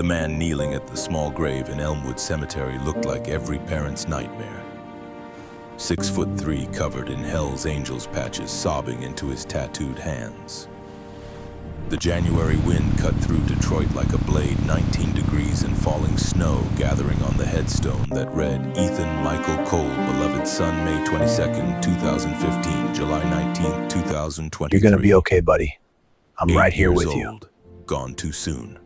The man kneeling at the small grave in Elmwood Cemetery looked like every parent's nightmare. 6'3", covered in Hell's Angels patches, sobbing into his tattooed hands. The January wind cut through Detroit like a blade, 19 degrees and falling snow gathering on the headstone that read, Ethan Michael Cole, beloved son, May 22nd, 2015, July 19th, 2023. You're gonna be okay, buddy. I'm right here with you. Old, gone too soon.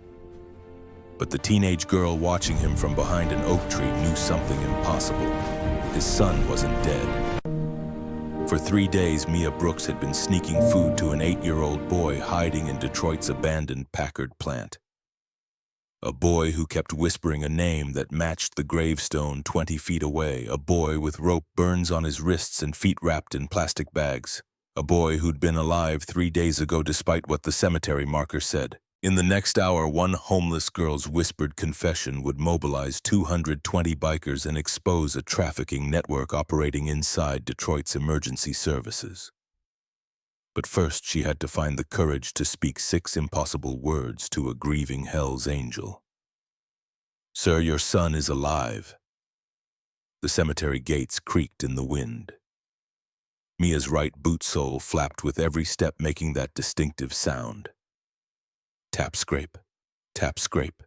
But the teenage girl watching him from behind an oak tree knew something impossible. His son wasn't dead. For 3 days, Mia Brooks had been sneaking food to an 8-year-old boy hiding in Detroit's abandoned Packard plant. A boy who kept whispering a name that matched the gravestone 20 feet away. A boy with rope burns on his wrists and feet wrapped in plastic bags. A boy who'd been alive 3 days ago despite what the cemetery marker said. In the next hour, one homeless girl's whispered confession would mobilize 220 bikers and expose a trafficking network operating inside Detroit's emergency services. But first, she had to find the courage to speak 6 impossible words to a grieving Hell's Angel. "Sir, your son is alive." The cemetery gates creaked in the wind. Mia's right boot sole flapped with every step, making that distinctive sound. Tap, scrape, tap, scrape.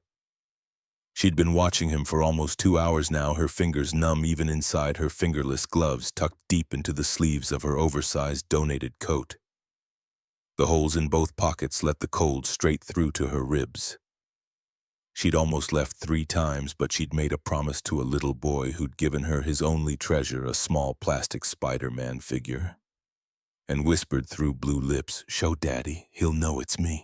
She'd been watching him for almost 2 hours now, her fingers numb even inside her fingerless gloves tucked deep into the sleeves of her oversized donated coat. The holes in both pockets let the cold straight through to her ribs. She'd almost left 3 times, but she'd made a promise to a little boy who'd given her his only treasure, a small plastic Spider-Man figure, and whispered through blue lips, "Show Daddy, he'll know it's me."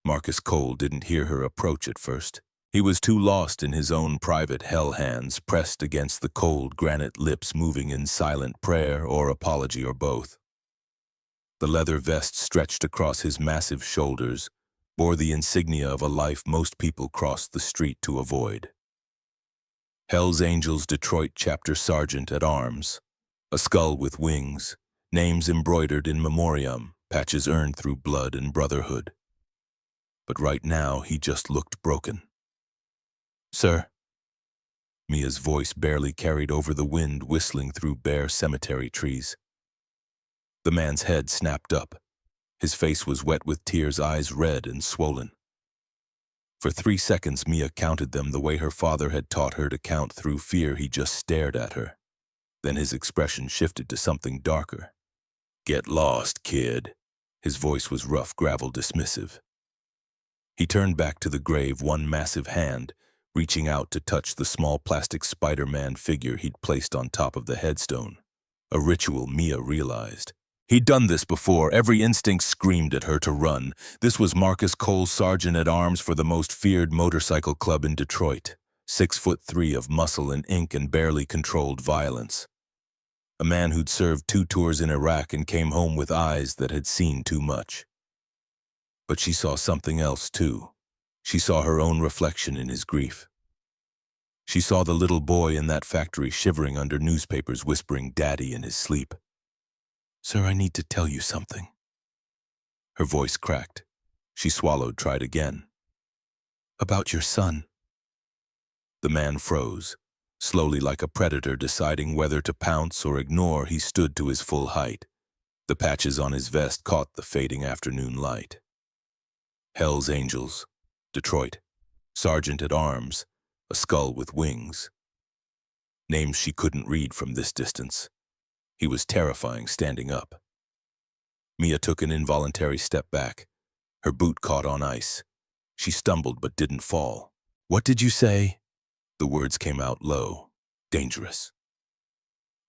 Marcus Cole didn't hear her approach at first. He was too lost in his own private hell, hands pressed against the cold granite lips, moving in silent prayer or apology or both. The leather vest stretched across his massive shoulders bore the insignia of a life most people crossed the street to avoid. Hell's Angels Detroit Chapter Sergeant at Arms, a skull with wings, names embroidered in memoriam, patches earned through blood and brotherhood. But right now, he just looked broken. "Sir?" Mia's voice barely carried over the wind whistling through bare cemetery trees. The man's head snapped up. His face was wet with tears, eyes red and swollen. For 3 seconds, Mia counted them the way her father had taught her to count. Through fear, he just stared at her. Then his expression shifted to something darker. "Get lost, kid." His voice was rough, gravel, dismissive. He turned back to the grave, one massive hand reaching out to touch the small plastic Spider-Man figure he'd placed on top of the headstone. A ritual, Mia realized. He'd done this before. Every instinct screamed at her to run. This was Marcus Cole, sergeant at arms for the most feared motorcycle club in Detroit. 6'3" of muscle and ink and barely controlled violence. A man who'd served 2 tours in Iraq and came home with eyes that had seen too much. But she saw something else, too. She saw her own reflection in his grief. She saw the little boy in that factory shivering under newspapers, whispering "Daddy" in his sleep. "Sir, I need to tell you something." Her voice cracked. She swallowed, tried again. "About your son." The man froze. Slowly, like a predator deciding whether to pounce or ignore, he stood to his full height. The patches on his vest caught the fading afternoon light. Hell's Angels, Detroit, sergeant at arms, a skull with wings. Names she couldn't read from this distance. He was terrifying standing up. Mia took an involuntary step back. Her boot caught on ice. She stumbled but didn't fall. "What did you say?" The words came out low. "Dangerous."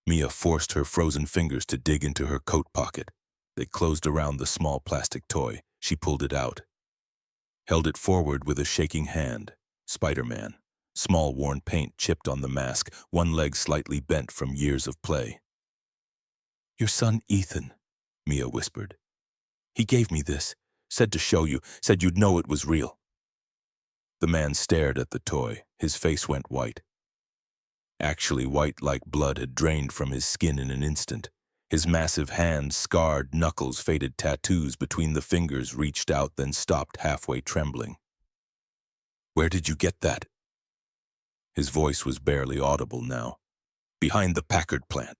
Mia forced her frozen fingers to dig into her coat pocket. They closed around the small plastic toy. She pulled it out. Held it forward with a shaking hand. Spider-Man. Small worn paint chipped on the mask, one leg slightly bent from years of play. "Your son Ethan," Mia whispered. "He gave me this, said to show you, said you'd know it was real." The man stared at the toy. His face went white. Actually white, like blood had drained from his skin in an instant. His massive hands, scarred knuckles, faded tattoos between the fingers reached out, then stopped halfway, trembling. Where did you get that? His voice was barely audible now. Behind the Packard plant.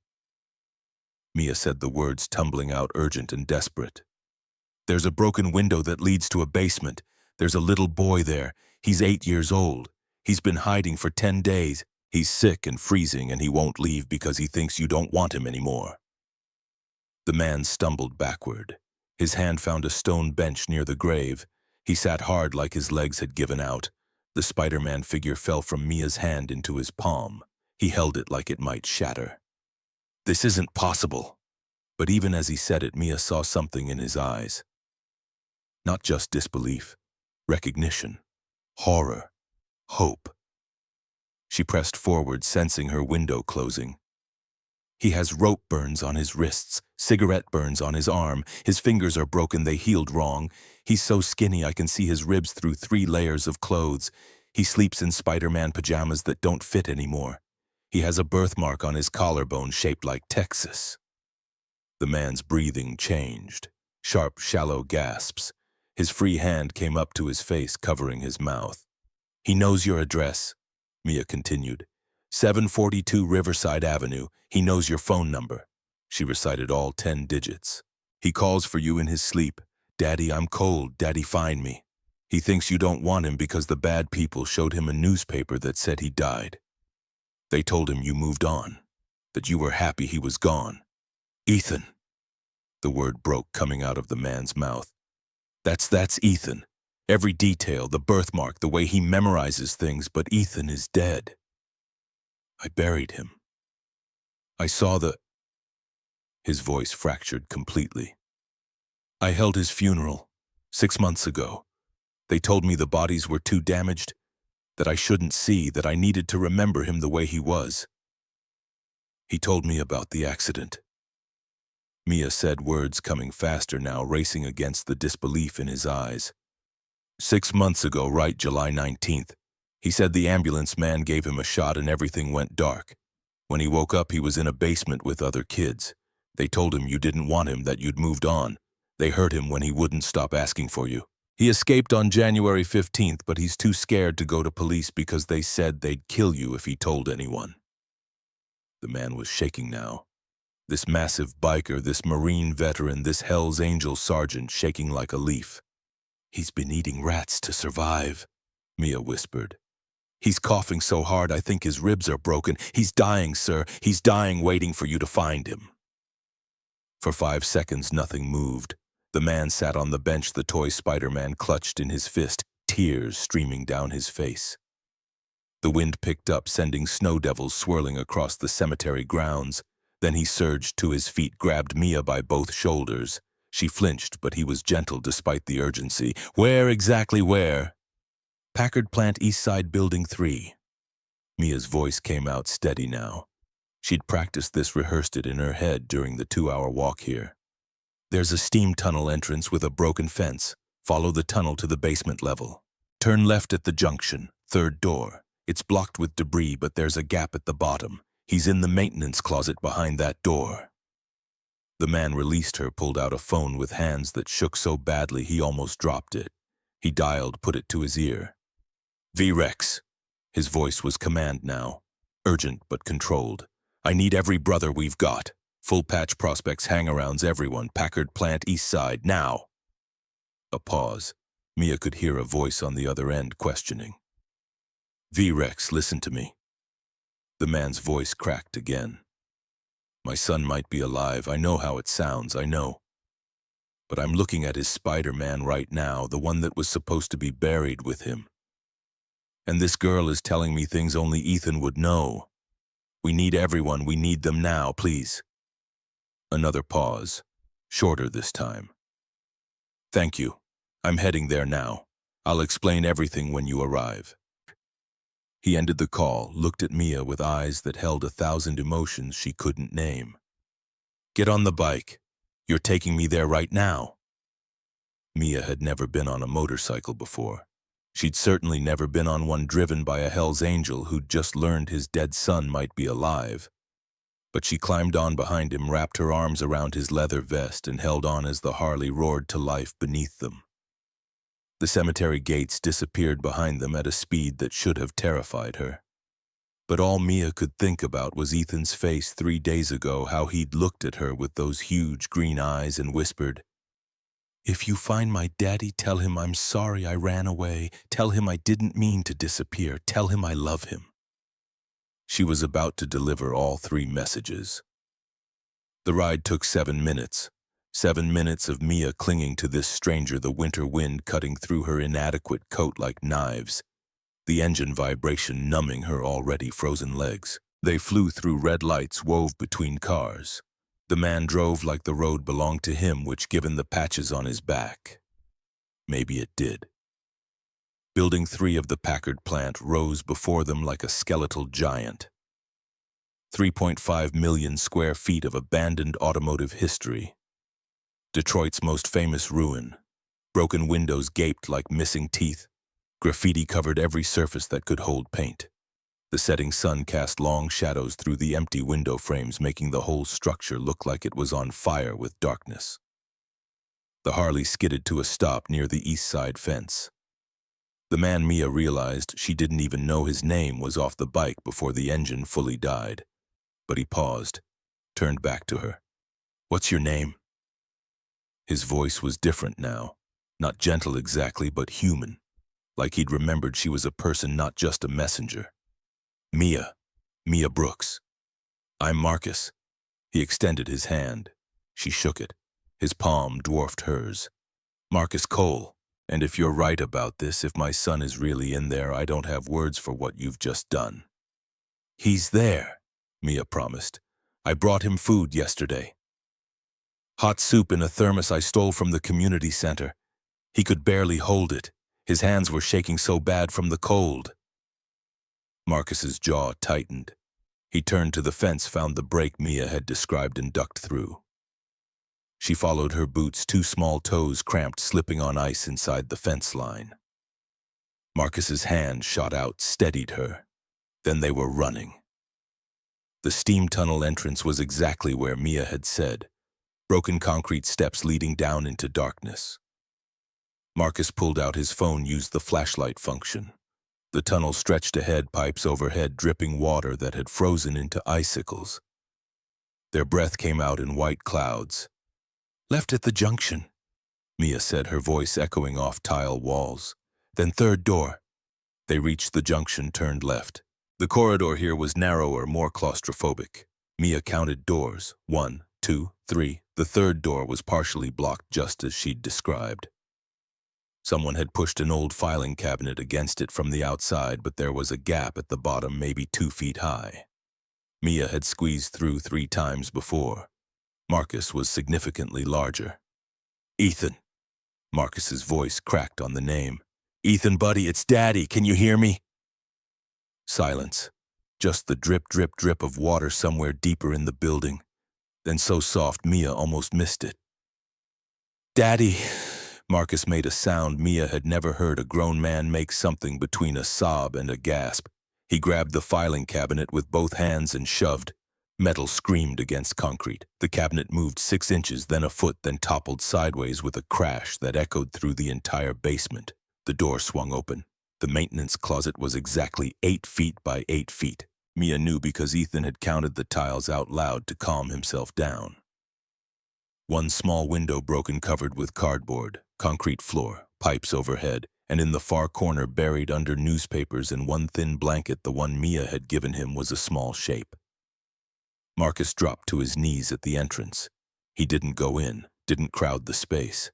Mia said the words tumbling out urgent and desperate. There's a broken window that leads to a basement. There's a little boy there. He's 8 years old. He's been hiding for 10 days. He's sick and freezing and he won't leave because he thinks you don't want him anymore. The man stumbled backward. His hand found a stone bench near the grave. He sat hard like his legs had given out. The Spider-Man figure fell from Mia's hand into his palm. He held it like it might shatter. This isn't possible. But even as he said it, Mia saw something in his eyes. Not just disbelief, recognition, horror, hope. She pressed forward, sensing her window closing. He has rope burns on his wrists, cigarette burns on his arm. His fingers are broken, they healed wrong. He's so skinny I can see his ribs through 3 layers of clothes. He sleeps in Spider-Man pajamas that don't fit anymore. He has a birthmark on his collarbone shaped like Texas. The man's breathing changed. Sharp, shallow gasps. His free hand came up to his face, covering his mouth. He knows your address, Mia continued. 742 Riverside Avenue. He knows your phone number. She recited all 10 digits. He calls for you in his sleep. Daddy, I'm cold. Daddy, find me. He thinks you don't want him because the bad people showed him a newspaper that said he died. They told him you moved on, that you were happy he was gone. Ethan. The word broke coming out of the man's mouth. That's Ethan. Every detail, the birthmark, the way he memorizes things, but Ethan is dead. I buried him. I saw the... His voice fractured completely. I held his funeral 6 months ago. They told me the bodies were too damaged, that I shouldn't see, that I needed to remember him the way he was. He told me about the accident. Mia said, words coming faster now, racing against the disbelief in his eyes. 6 months ago, right, July 19th. He said the ambulance man gave him a shot and everything went dark. When he woke up, he was in a basement with other kids. They told him you didn't want him, that you'd moved on. They hurt him when he wouldn't stop asking for you. He escaped on January 15th, but he's too scared to go to police because they said they'd kill you if he told anyone. The man was shaking now. This massive biker, this Marine veteran, this Hell's Angel sergeant shaking like a leaf. He's been eating rats to survive, Mia whispered. He's coughing so hard I think his ribs are broken. He's dying, sir. He's dying, waiting for you to find him. For 5 seconds, nothing moved. The man sat on the bench, the toy Spider-Man clutched in his fist, tears streaming down his face. The wind picked up, sending snow devils swirling across the cemetery grounds. Then he surged to his feet, grabbed Mia by both shoulders. She flinched, but he was gentle despite the urgency. Where exactly where? Packard Plant, East Side, Building 3. Mia's voice came out steady now. She'd practiced this, rehearsed it in her head during the 2-hour walk here. There's a steam tunnel entrance with a broken fence. Follow the tunnel to the basement level. Turn left at the junction, 3rd door. It's blocked with debris, but there's a gap at the bottom. He's in the maintenance closet behind that door. The man released her, pulled out a phone with hands that shook so badly he almost dropped it. He dialed, put it to his ear. V-Rex. His voice was command now, urgent but controlled. I need every brother we've got. Full patch prospects, hangarounds, everyone. Packard Plant, East Side, now. A pause. Mia could hear a voice on the other end questioning. V-Rex, listen to me. The man's voice cracked again. My son might be alive. I know how it sounds, I know. But I'm looking at his Spider-Man right now, the one that was supposed to be buried with him. And this girl is telling me things only Ethan would know. We need everyone. We need them now, please. Another pause, shorter this time. Thank you. I'm heading there now. I'll explain everything when you arrive. He ended the call, looked at Mia with eyes that held 1,000 emotions she couldn't name. Get on the bike. You're taking me there right now. Mia had never been on a motorcycle before. She'd certainly never been on one driven by a Hell's Angel who'd just learned his dead son might be alive. But she climbed on behind him, wrapped her arms around his leather vest, and held on as the Harley roared to life beneath them. The cemetery gates disappeared behind them at a speed that should have terrified her. But all Mia could think about was Ethan's face 3 days ago, how he'd looked at her with those huge green eyes and whispered, "If you find my daddy, tell him I'm sorry I ran away. Tell him I didn't mean to disappear. Tell him I love him." She was about to deliver all 3 messages. The ride took 7 minutes. 7 minutes of Mia clinging to this stranger, the winter wind cutting through her inadequate coat like knives, the engine vibration numbing her already frozen legs. They flew through red lights wove between cars. The man drove like the road belonged to him, which, given the patches on his back, maybe it did. Building 3 of the Packard plant rose before them like a skeletal giant. 3.5 million square feet of abandoned automotive history. Detroit's most famous ruin. Broken windows gaped like missing teeth. Graffiti covered every surface that could hold paint. The setting sun cast long shadows through the empty window frames, making the whole structure look like it was on fire with darkness. The Harley skidded to a stop near the east side fence. The man Mia realized she didn't even know his name was off the bike before the engine fully died. But he paused, turned back to her. "What's your name?" His voice was different now. Not gentle exactly, but human. Like he'd remembered she was a person, not just a messenger. "Mia Brooks. I'm Marcus." He extended his hand. She shook it. His palm dwarfed hers. "Marcus Cole. And if you're right about this, if my son is really in there, I don't have words for what you've just done." "He's there," Mia promised. "I brought him food yesterday. Hot soup in a thermos I stole from the community center. He could barely hold it. His hands were shaking so bad from the cold." Marcus's jaw tightened. He turned to the fence, found the break Mia had described, and ducked through. She followed her boots, 2 small toes cramped, slipping on ice inside the fence line. Marcus's hand shot out, steadied her. Then they were running. The steam tunnel entrance was exactly where Mia had said. Broken concrete steps leading down into darkness. Marcus pulled out his phone, used the flashlight function. The tunnel stretched ahead, pipes overhead, dripping water that had frozen into icicles. Their breath came out in white clouds. "Left at the junction," Mia said, her voice echoing off tile walls. "Then 3rd door." They reached the junction, turned left. The corridor here was narrower, more claustrophobic. Mia counted doors. 1, 2, 3. The 3rd door was partially blocked, just as she'd described. Someone had pushed an old filing cabinet against it from the outside, but there was a gap at the bottom, maybe 2 feet high. Mia had squeezed through 3 times before. Marcus was significantly larger. "Ethan." Marcus's voice cracked on the name. "Ethan, buddy, it's Daddy. Can you hear me?" Silence. Just the drip, drip, drip of water somewhere deeper in the building. Then so soft Mia almost missed it. "Daddy." Marcus made a sound Mia had never heard a grown man make, something between a sob and a gasp. He grabbed the filing cabinet with both hands and shoved. Metal screamed against concrete. The cabinet moved 6 inches, then a foot, then toppled sideways with a crash that echoed through the entire basement. The door swung open. The maintenance closet was exactly 8 feet by 8 feet. Mia knew because Ethan had counted the tiles out loud to calm himself down. 1 small window broken, covered with cardboard, concrete floor, pipes overhead, and in the far corner, buried under newspapers and 1 thin blanket, the one Mia had given him, was a small shape. Marcus dropped to his knees at the entrance. He didn't go in, didn't crowd the space.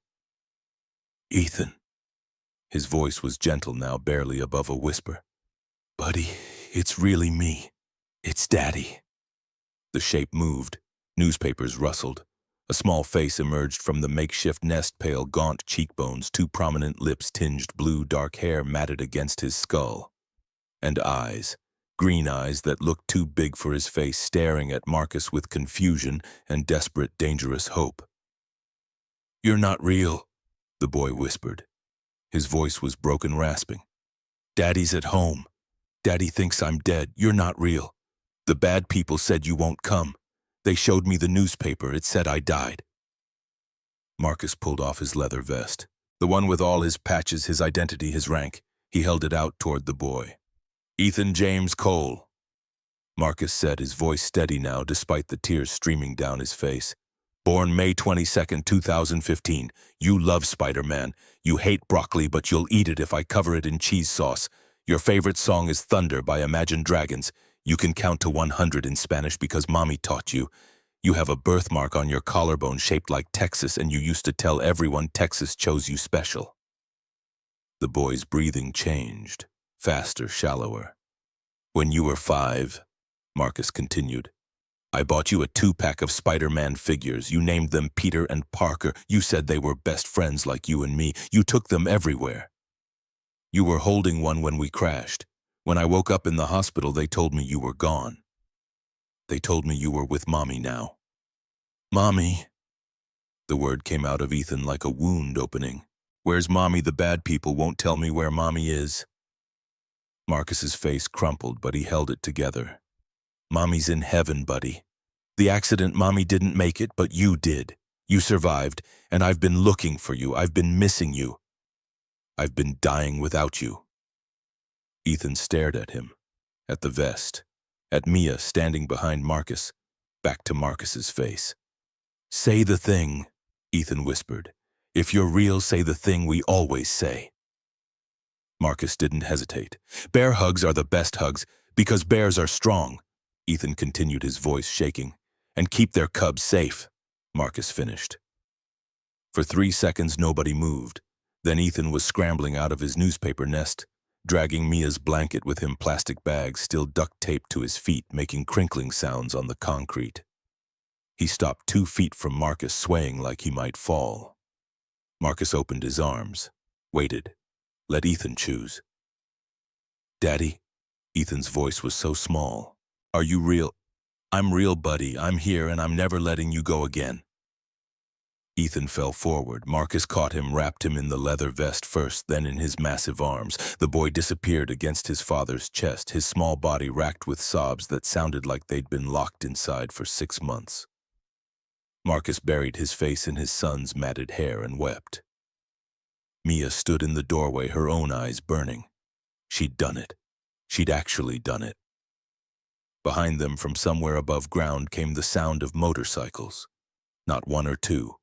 "Ethan." His voice was gentle now, barely above a whisper. "Buddy, it's really me. It's Daddy." The shape moved. Newspapers rustled. A small face emerged from the makeshift nest, pale, gaunt cheekbones, 2 prominent lips tinged blue, dark hair matted against his skull. And eyes, green eyes that looked too big for his face, staring at Marcus with confusion and desperate, dangerous hope. "You're not real," the boy whispered. His voice was broken, rasping. "Daddy's at home. Daddy thinks I'm dead. You're not real. The bad people said you won't come. They showed me the newspaper. It said I died." Marcus pulled off his leather vest. The one with all his patches, his identity, his rank. He held it out toward the boy. Ethan James Cole, Marcus said, his voice steady now despite the tears streaming down his face. Born May 22nd, 2015. You love Spider-Man. You hate broccoli, but you'll eat it if I cover it in cheese sauce. Your favorite song is Thunder by Imagine Dragons. You can count to 100 in Spanish because Mommy taught you. You have a birthmark on your collarbone shaped like Texas, and you used to tell everyone Texas chose you special. The boy's breathing changed, faster, shallower. When you were 5, Marcus continued, I bought you a 2-pack of Spider-Man figures. You named them Peter and Parker. You said they were best friends like you and me. You took them everywhere. You were holding one when we crashed. When I woke up in the hospital, they told me you were gone. They told me you were with Mommy now. Mommy. The word came out of Ethan like a wound opening. Where's Mommy? The bad people won't tell me where Mommy is. Marcus's face crumpled, but he held it together. Mommy's in heaven, buddy. The accident, Mommy didn't make it, but you did. You survived, and I've been looking for you. I've been missing you. I've been dying without you. Ethan stared at him, at the vest, at Mia standing behind Marcus, back to Marcus's face. Say the thing, Ethan whispered. If you're real, say the thing we always say. Marcus didn't hesitate. Bear hugs are the best hugs, because bears are strong. Ethan continued, his voice shaking. And keep their cubs safe, Marcus finished. For 3 seconds, nobody moved. Then Ethan was scrambling out of his newspaper nest, dragging Mia's blanket with him, plastic bags still duct-taped to his feet, making crinkling sounds on the concrete. He stopped 2 feet from Marcus, swaying like he might fall. Marcus opened his arms, waited, let Ethan choose. Daddy, Ethan's voice was so small. Are you real? I'm real, buddy. I'm here, and I'm never letting you go again. Ethan fell forward. Marcus caught him, wrapped him in the leather vest first, then in his massive arms. The boy disappeared against his father's chest, his small body racked with sobs that sounded like they'd been locked inside for 6 months. Marcus buried his face in his son's matted hair and wept. Mia stood in the doorway, her own eyes burning. She'd done it. She'd actually done it. Behind them, from somewhere above ground, came the sound of motorcycles. Not 1 or 2.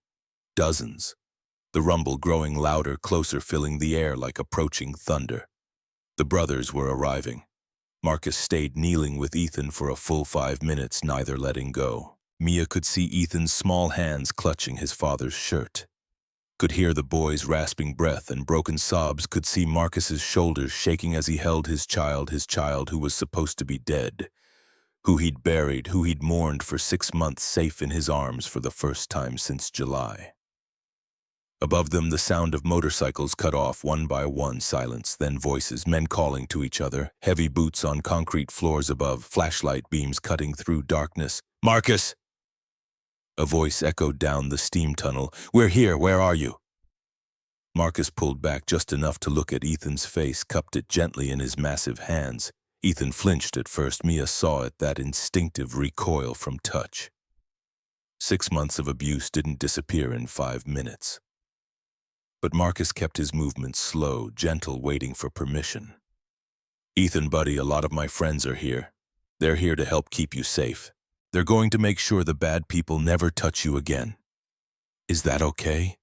Dozens. The rumble growing louder, closer, filling the air like approaching thunder. The brothers were arriving. Marcus stayed kneeling with Ethan for a full 5 minutes, neither letting go. Mia could see Ethan's small hands clutching his father's shirt. Could hear the boy's rasping breath and broken sobs, could see Marcus's shoulders shaking as he held his child who was supposed to be dead. Who he'd buried, who he'd mourned for 6 months, safe in his arms for the first time since July. Above them, the sound of motorcycles cut off one by one, silence, then voices, men calling to each other, heavy boots on concrete floors above, flashlight beams cutting through darkness. Marcus! A voice echoed down the steam tunnel. We're here, where are you? Marcus pulled back just enough to look at Ethan's face, cupped it gently in his massive hands. Ethan flinched at first. Mia saw it, that instinctive recoil from touch. 6 months of abuse didn't disappear in 5 minutes. But Marcus kept his movements slow, gentle, waiting for permission. Ethan, buddy, a lot of my friends are here. They're here to help keep you safe. They're going to make sure the bad people never touch you again. Is that okay?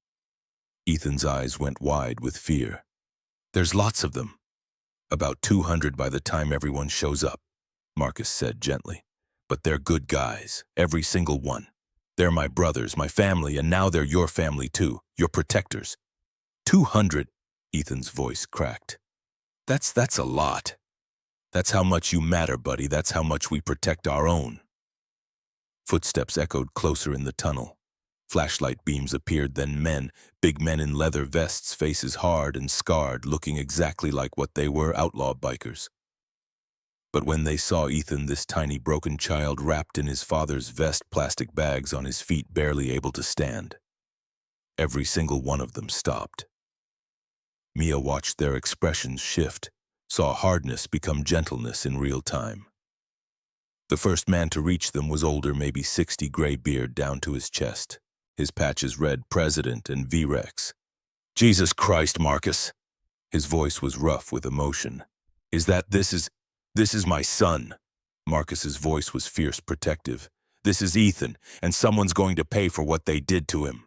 Ethan's eyes went wide with fear. There's lots of them. About 200 by the time everyone shows up, Marcus said gently. But they're good guys, every single one. They're my brothers, my family, and now they're your family too, your protectors. 200, Ethan's voice cracked. That's a lot. That's how much you matter, buddy. That's how much we protect our own. Footsteps echoed closer in the tunnel. Flashlight beams appeared, then men, big men in leather vests, faces hard and scarred, looking exactly like what they were, outlaw bikers. But when they saw Ethan, this tiny broken child wrapped in his father's vest, plastic bags on his feet, barely able to stand, every single one of them stopped. Mia watched their expressions shift, saw hardness become gentleness in real time. The first man to reach them was older, maybe 60, gray beard down to his chest. His patches read President and V-Rex. Jesus Christ, Marcus. His voice was rough with emotion. This is my son. Marcus's voice was fierce protective. This is Ethan, and someone's going to pay for what they did to him.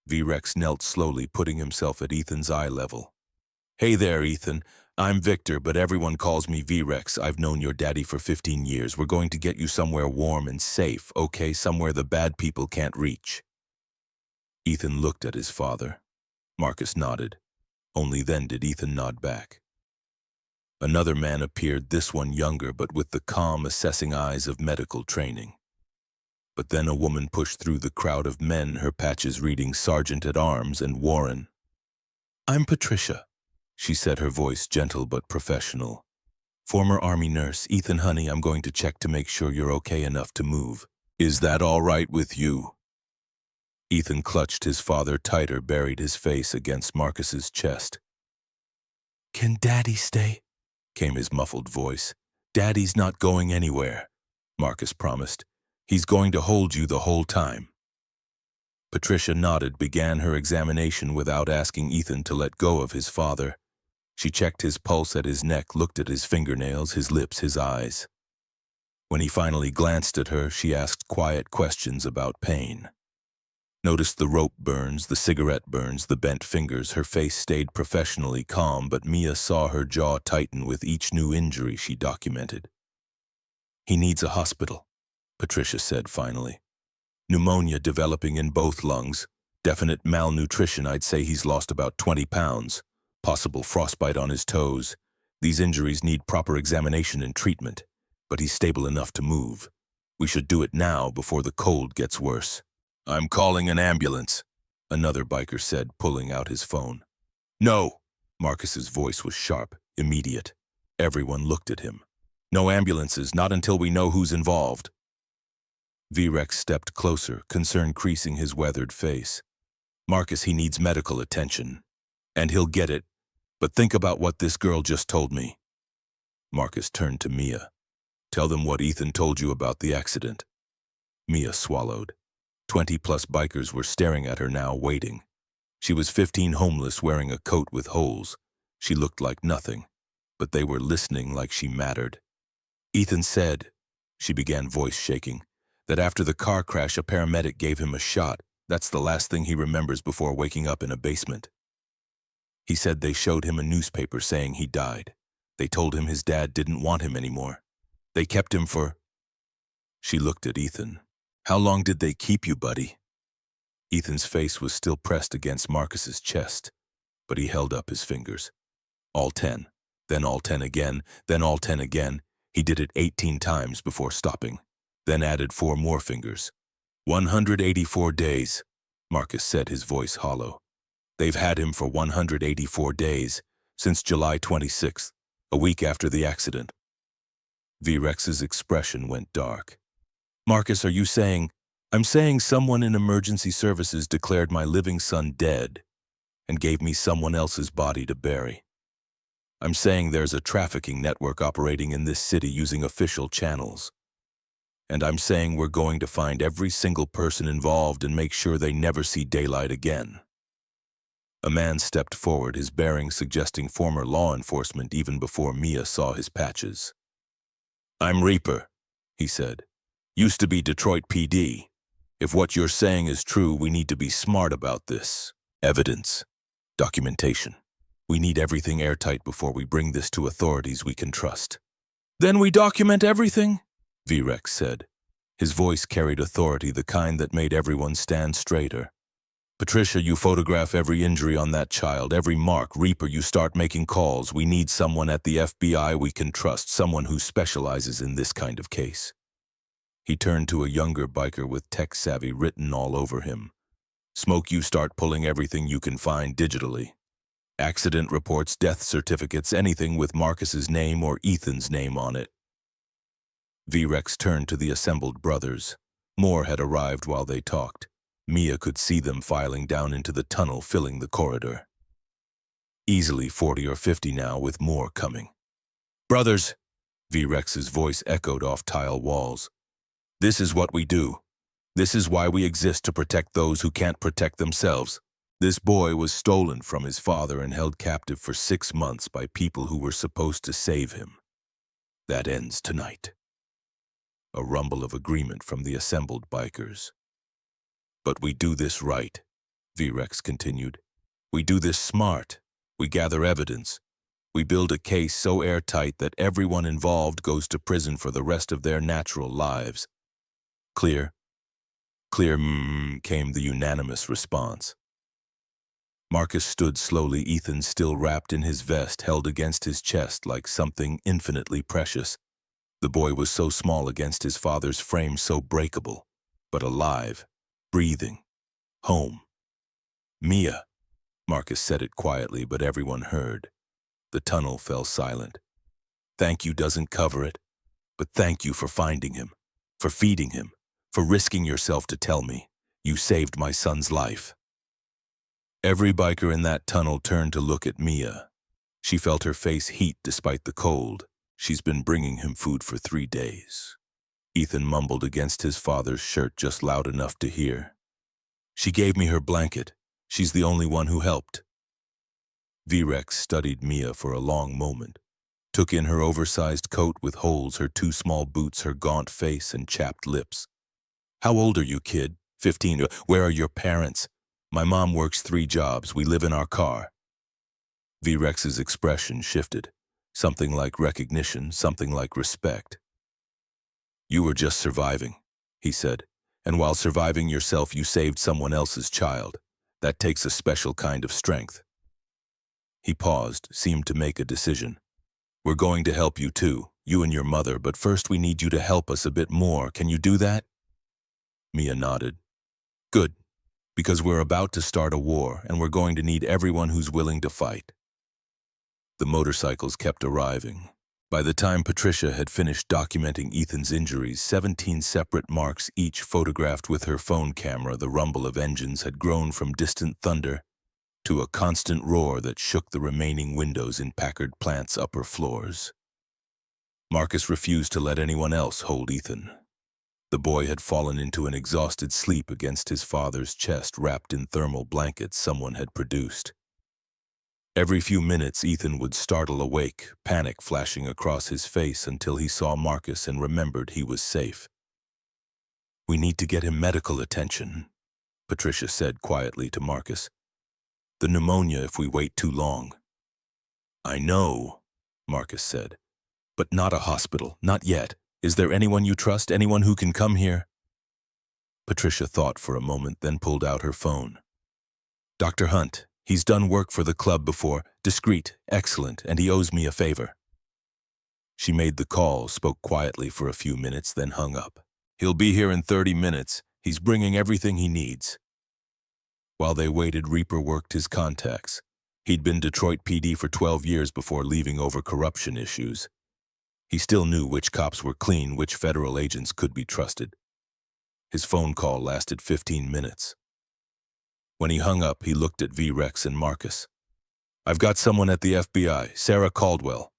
V-Rex knelt slowly, putting himself at Ethan's eye level. Hey there, Ethan. I'm Victor, but everyone calls me V-Rex. I've known your daddy for 15 years. We're going to get you somewhere warm and safe, okay? Somewhere the bad people can't reach. Ethan looked at his father. Marcus nodded. Only then did Ethan nod back. Another man appeared, this one younger, but with the calm, assessing eyes of medical training. But then a woman pushed through the crowd of men, her patches reading Sergeant at Arms and Warren. I'm Patricia, she said, her voice gentle but professional. Former Army nurse. Ethan, honey, I'm going to check to make sure you're okay enough to move. Is that all right with you? Ethan clutched his father tighter, buried his face against Marcus's chest. Can Daddy stay? Came his muffled voice. Daddy's not going anywhere, Marcus promised. He's going to hold you the whole time. Patricia nodded, began her examination without asking Ethan to let go of his father. She checked his pulse at his neck, looked at his fingernails, his lips, his eyes. When he finally glanced at her, she asked quiet questions about pain. Noticed the rope burns, the cigarette burns, the bent fingers. Her face stayed professionally calm, but Mia saw her jaw tighten with each new injury she documented. He needs a hospital, Patricia said finally. Pneumonia developing in both lungs, definite malnutrition. I'd say he's lost about 20 pounds, possible frostbite on his toes. These injuries need proper examination and treatment, but he's stable enough to move. We should do it now before the cold gets worse. I'm calling an ambulance, another biker said, pulling out his phone. No, Marcus's voice was sharp, immediate. Everyone looked at him. No ambulances, not until we know who's involved. V-Rex stepped closer, concern creasing his weathered face. Marcus, he needs medical attention. And he'll get it. But think about what this girl just told me. Marcus turned to Mia. Tell them what Ethan told you about the accident. Mia swallowed. 20-plus bikers were staring at her now, waiting. She was 15, homeless, wearing a coat with holes. She looked like nothing, but they were listening like she mattered. Ethan said, she began, voice shaking, that after the car crash a paramedic gave him a shot. That's the last thing he remembers before waking up in a basement. He said they showed him a newspaper saying he died. They told him his dad didn't want him anymore. They kept him for... She looked at Ethan. How long did they keep you, buddy? Ethan's face was still pressed against Marcus's chest, but he held up his fingers. All 10, then all 10 again, then all 10 again. He did it 18 times before stopping, then added 4 more fingers. 184 days, Marcus said, his voice hollow. They've had him for 184 days, since July 26th, a week after the accident. V-Rex's expression went dark. Marcus, are you saying... I'm saying someone in emergency services declared my living son dead and gave me someone else's body to bury. I'm saying there's a trafficking network operating in this city using official channels. And I'm saying we're going to find every single person involved and make sure they never see daylight again. A man stepped forward, his bearing suggesting former law enforcement even before Mia saw his patches. I'm Reaper, he said. Used to be Detroit PD. If what you're saying is true, we need to be smart about this. Evidence. Documentation. We need everything airtight before we bring this to authorities we can trust. Then we document everything? V-Rex said. His voice carried authority, the kind that made everyone stand straighter. Patricia, you photograph every injury on that child, every mark. Reaper, you start making calls. We need someone at the FBI we can trust, someone who specializes in this kind of case. He turned to a younger biker with tech savvy written all over him. Smoke, you start pulling everything you can find digitally. Accident reports, death certificates, anything with Marcus's name or Ethan's name on it. V-Rex turned to the assembled brothers. More had arrived while they talked. Mia could see them filing down into the tunnel filling the corridor. Easily 40 or 50 now, with more coming. Brothers, V-Rex's voice echoed off tile walls. This is what we do. This is why we exist, to protect those who can't protect themselves. This boy was stolen from his father and held captive for 6 months by people who were supposed to save him. That ends tonight. A rumble of agreement from the assembled bikers. But we do this right, V-Rex continued. We do this smart. We gather evidence. We build a case so airtight that everyone involved goes to prison for the rest of their natural lives. Clear? Clear, came the unanimous response. Marcus stood slowly, Ethan still wrapped in his vest, held against his chest like something infinitely precious. The boy was so small against his father's frame, so breakable, but alive, breathing. Home. Mia. Marcus said it quietly, but everyone heard. The tunnel fell silent. Thank you doesn't cover it, but thank you for finding him, for feeding him, for risking yourself to tell me. You saved my son's life. Every biker in that tunnel turned to look at Mia. She felt her face heat despite the cold. She's been bringing him food for 3 days. Ethan mumbled against his father's shirt just loud enough to hear. She gave me her blanket. She's the only one who helped. V-Rex studied Mia for a long moment, took in her oversized coat with holes, her 2 small boots, her gaunt face and chapped lips. How old are you, kid? 15. Where are your parents? My mom works 3 jobs. We live in our car. V-Rex's expression shifted. Something like recognition, something like respect. You were just surviving, he said. And while surviving yourself, you saved someone else's child. That takes a special kind of strength. He paused, seemed to make a decision. We're going to help you too, you and your mother, but first we need you to help us a bit more. Can you do that? Mia nodded. Good, because we're about to start a war, and we're going to need everyone who's willing to fight. The motorcycles kept arriving. By the time Patricia had finished documenting Ethan's injuries, 17 separate marks, each photographed with her phone camera, the rumble of engines had grown from distant thunder to a constant roar that shook the remaining windows in Packard plant's upper floors. Marcus refused to let anyone else hold Ethan. The boy had fallen into an exhausted sleep against his father's chest, wrapped in thermal blankets someone had produced. Every few minutes, Ethan would startle awake, panic flashing across his face until he saw Marcus and remembered he was safe. We need to get him medical attention, Patricia said quietly to Marcus. The pneumonia if we wait too long. I know, Marcus said, but not a hospital, not yet. Is there anyone you trust, anyone who can come here? Patricia thought for a moment, then pulled out her phone. Dr. Hunt. He's done work for the club before, discreet, excellent, and he owes me a favor. She made the call, spoke quietly for a few minutes, then hung up. He'll be here in 30 minutes. He's bringing everything he needs. While they waited, Reaper worked his contacts. He'd been Detroit PD for 12 years before leaving over corruption issues. He still knew which cops were clean, which federal agents could be trusted. His phone call lasted 15 minutes. When he hung up, he looked at V-Rex and Marcus. I've got someone at the FBI, Sarah Caldwell.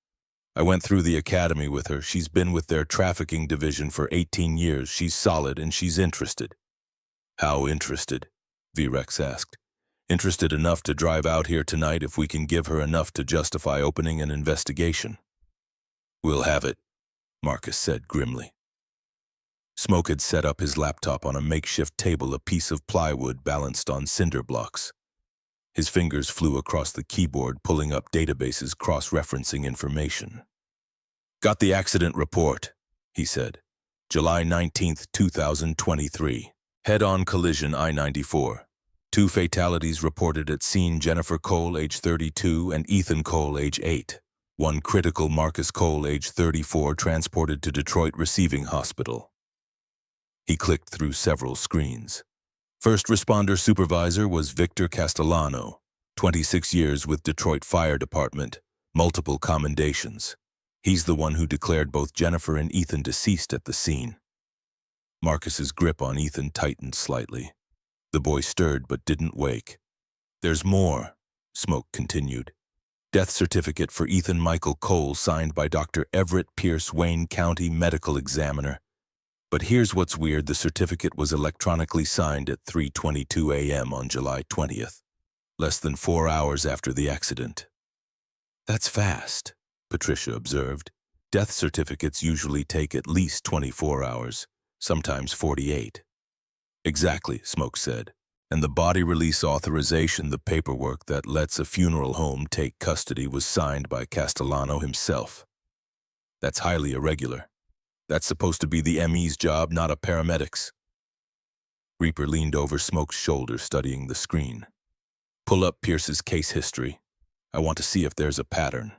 I went through the academy with her. She's been with their trafficking division for 18 years. She's solid and she's interested. How interested? V-Rex asked. Interested enough to drive out here tonight if we can give her enough to justify opening an investigation. We'll have it, Marcus said grimly. Smoke had set up his laptop on a makeshift table, a piece of plywood balanced on cinder blocks. His fingers flew across the keyboard, pulling up databases, cross-referencing information. Got the accident report, he said. July 19, 2023. Head-on collision I-94. 2 fatalities reported at scene: Jennifer Cole, age 32, and Ethan Cole, age 8. 1 critical: Marcus Cole, age 34, transported to Detroit Receiving Hospital. He clicked through several screens. First responder supervisor was Victor Castellano, 26 years with Detroit Fire Department, multiple commendations. He's the one who declared both Jennifer and Ethan deceased at the scene. Marcus's grip on Ethan tightened slightly. The boy stirred but didn't wake. There's more, Smoke continued. Death certificate for Ethan Michael Cole, signed by Dr. Everett Pierce, Wayne County Medical Examiner. But here's what's weird: the certificate was electronically signed at 3:22 a.m. on July 20th. less than 4 hours after the accident. That's fast, Patricia observed. Death certificates usually take at least 24 hours, sometimes 48. Exactly, Smoke said. And the body release authorization, the paperwork that lets a funeral home take custody, was signed by Castellano himself. That's highly irregular. That's supposed to be the ME's job, not a paramedic's. Reaper leaned over Smoke's shoulder, studying the screen. Pull up Pierce's case history. I want to see if there's a pattern.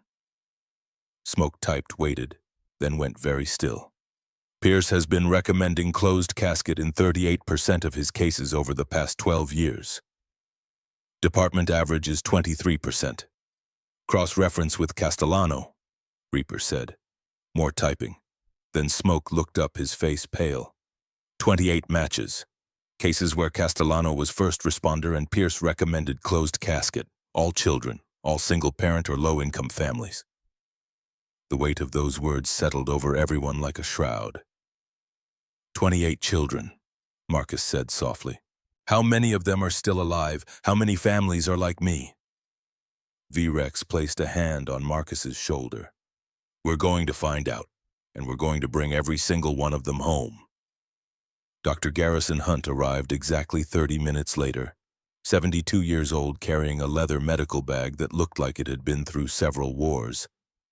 Smoke typed, waited, then went very still. Pierce has been recommending closed casket in 38% of his cases over the past 12 years. Department average is 23%. Cross-reference with Castellano, Reaper said. More typing. Then Smoke looked up, his face pale. 28 matches. Cases where Castellano was first responder and Pierce recommended closed casket. All children, all single-parent or low-income families. The weight of those words settled over everyone like a shroud. 28 children, Marcus said softly. How many of them are still alive? How many families are like me? V-Rex placed a hand on Marcus's shoulder. We're going to find out, and we're going to bring every single one of them home. Dr. Garrison Hunt arrived exactly 30 minutes later, 72 years old, carrying a leather medical bag that looked like it had been through several wars.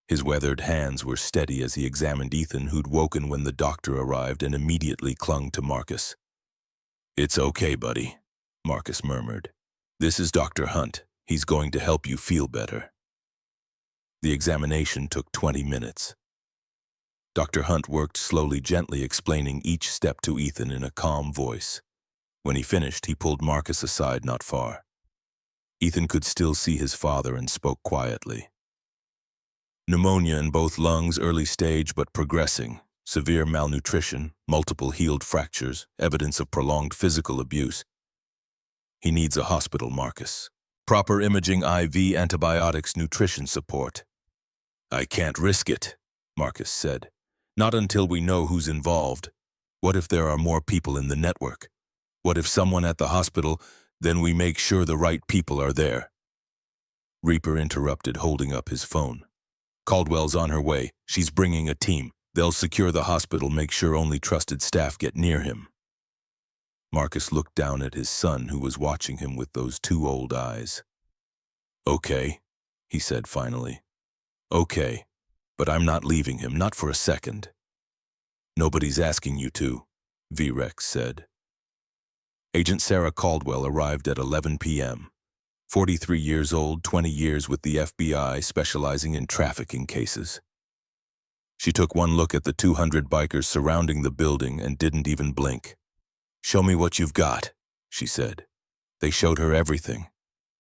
His weathered hands were steady as he examined Ethan, who'd woken when the doctor arrived and immediately clung to Marcus. It's okay, buddy, Marcus murmured. This is Dr. Hunt. He's going to help you feel better. The examination took 20 minutes. Dr. Hunt worked slowly, gently explaining each step to Ethan in a calm voice. When he finished, he pulled Marcus aside not far. Ethan could still see his father and spoke quietly. Pneumonia in both lungs, early stage but progressing, severe malnutrition, multiple healed fractures, evidence of prolonged physical abuse. He needs a hospital, Marcus. Proper imaging, IV, antibiotics, nutrition support. I can't risk it, Marcus said. Not until we know who's involved. What if there are more people in the network? What if someone at the hospital, then we make sure the right people are there. Reaper interrupted, holding up his phone. Caldwell's on her way. She's bringing a team. They'll secure the hospital, make sure only trusted staff get near him. Marcus looked down at his son, who was watching him with those two old eyes. Okay, he said finally. Okay, but I'm not leaving him, not for a second. Nobody's asking you to, V-Rex said. Agent Sarah Caldwell arrived at 11 p.m. 43 years old, 20 years with the FBI, specializing in trafficking cases. She took one look at the 200 bikers surrounding the building and didn't even blink. Show me what you've got, she said. They showed her everything.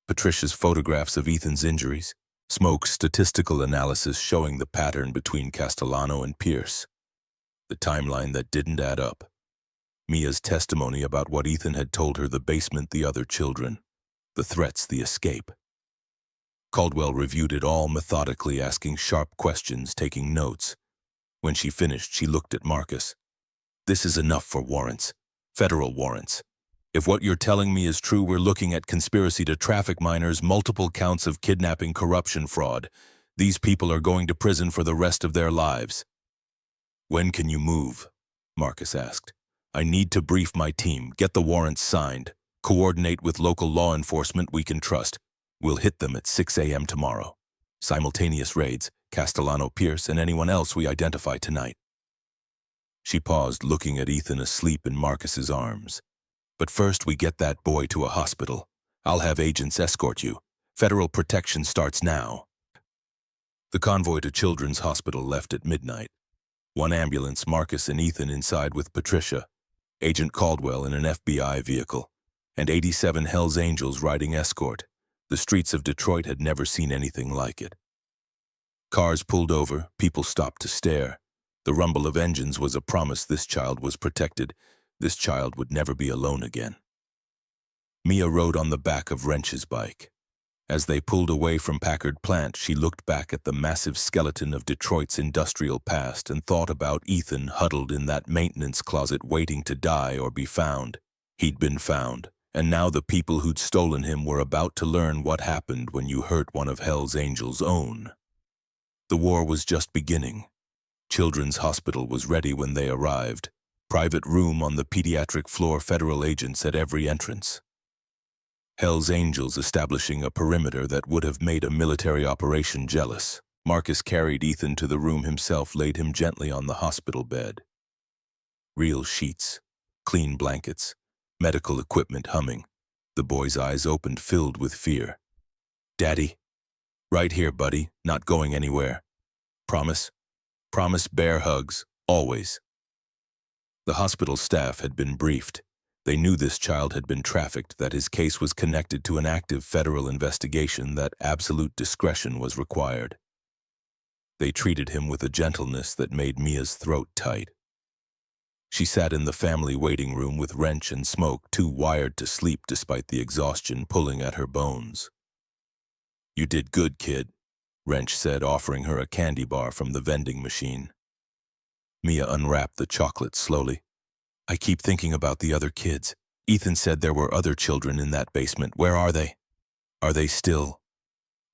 Patricia's photographs of Ethan's injuries, Smoke's statistical analysis showing the pattern between Castellano and Pierce, the timeline that didn't add up, Mia's testimony about what Ethan had told her, the basement, the other children, the threats, the escape. Caldwell reviewed it all methodically, asking sharp questions, taking notes. When she finished, she looked at Marcus. This is enough for warrants. Federal warrants. If what you're telling me is true, we're looking at conspiracy to traffic minors, multiple counts of kidnapping, corruption, fraud. These people are going to prison for the rest of their lives. When can you move? Marcus asked. I need to brief my team, get the warrants signed, coordinate with local law enforcement we can trust. We'll hit them at 6 a.m. tomorrow. Simultaneous raids, Castellano, Pierce, and anyone else we identify tonight. She paused, looking at Ethan asleep in Marcus's arms. But first we get that boy to a hospital. I'll have agents escort you. Federal protection starts now. The convoy to Children's Hospital left at midnight. One ambulance, Marcus and Ethan inside with Patricia, Agent Caldwell in an FBI vehicle, and 87 Hells Angels riding escort. The streets of Detroit had never seen anything like it. Cars pulled over, people stopped to stare. The rumble of engines was a promise this child was protected. This child would never be alone again. Mia rode on the back of Wrench's bike. As they pulled away from Packard Plant, she looked back at the massive skeleton of Detroit's industrial past and thought about Ethan huddled in that maintenance closet waiting to die or be found. He'd been found, And now the people who'd stolen him were about to learn what happened when you hurt one of Hell's Angels' own. The war was just beginning. Children's Hospital was ready when they arrived. Private room on the pediatric floor, federal agents at every entrance. Hell's Angels establishing a perimeter that would have made a military operation jealous. Marcus carried Ethan to the room himself, laid him gently on the hospital bed. Real sheets, clean blankets, medical equipment humming. The boy's eyes opened, filled with fear. "Daddy, right here, buddy, not going anywhere. Promise? Promise, bear hugs, always." The hospital staff had been briefed. They knew this child had been trafficked, that his case was connected to an active federal investigation, that absolute discretion was required. They treated him with a gentleness that made Mia's throat tight. She sat in the family waiting room with Wrench and Smoke, too wired to sleep despite the exhaustion pulling at her bones. "You did good, kid," Wrench said, offering her a candy bar from the vending machine. Mia unwrapped the chocolate slowly. "I keep thinking about the other kids. Ethan said there were other children in that basement. Where are they? Are they still?"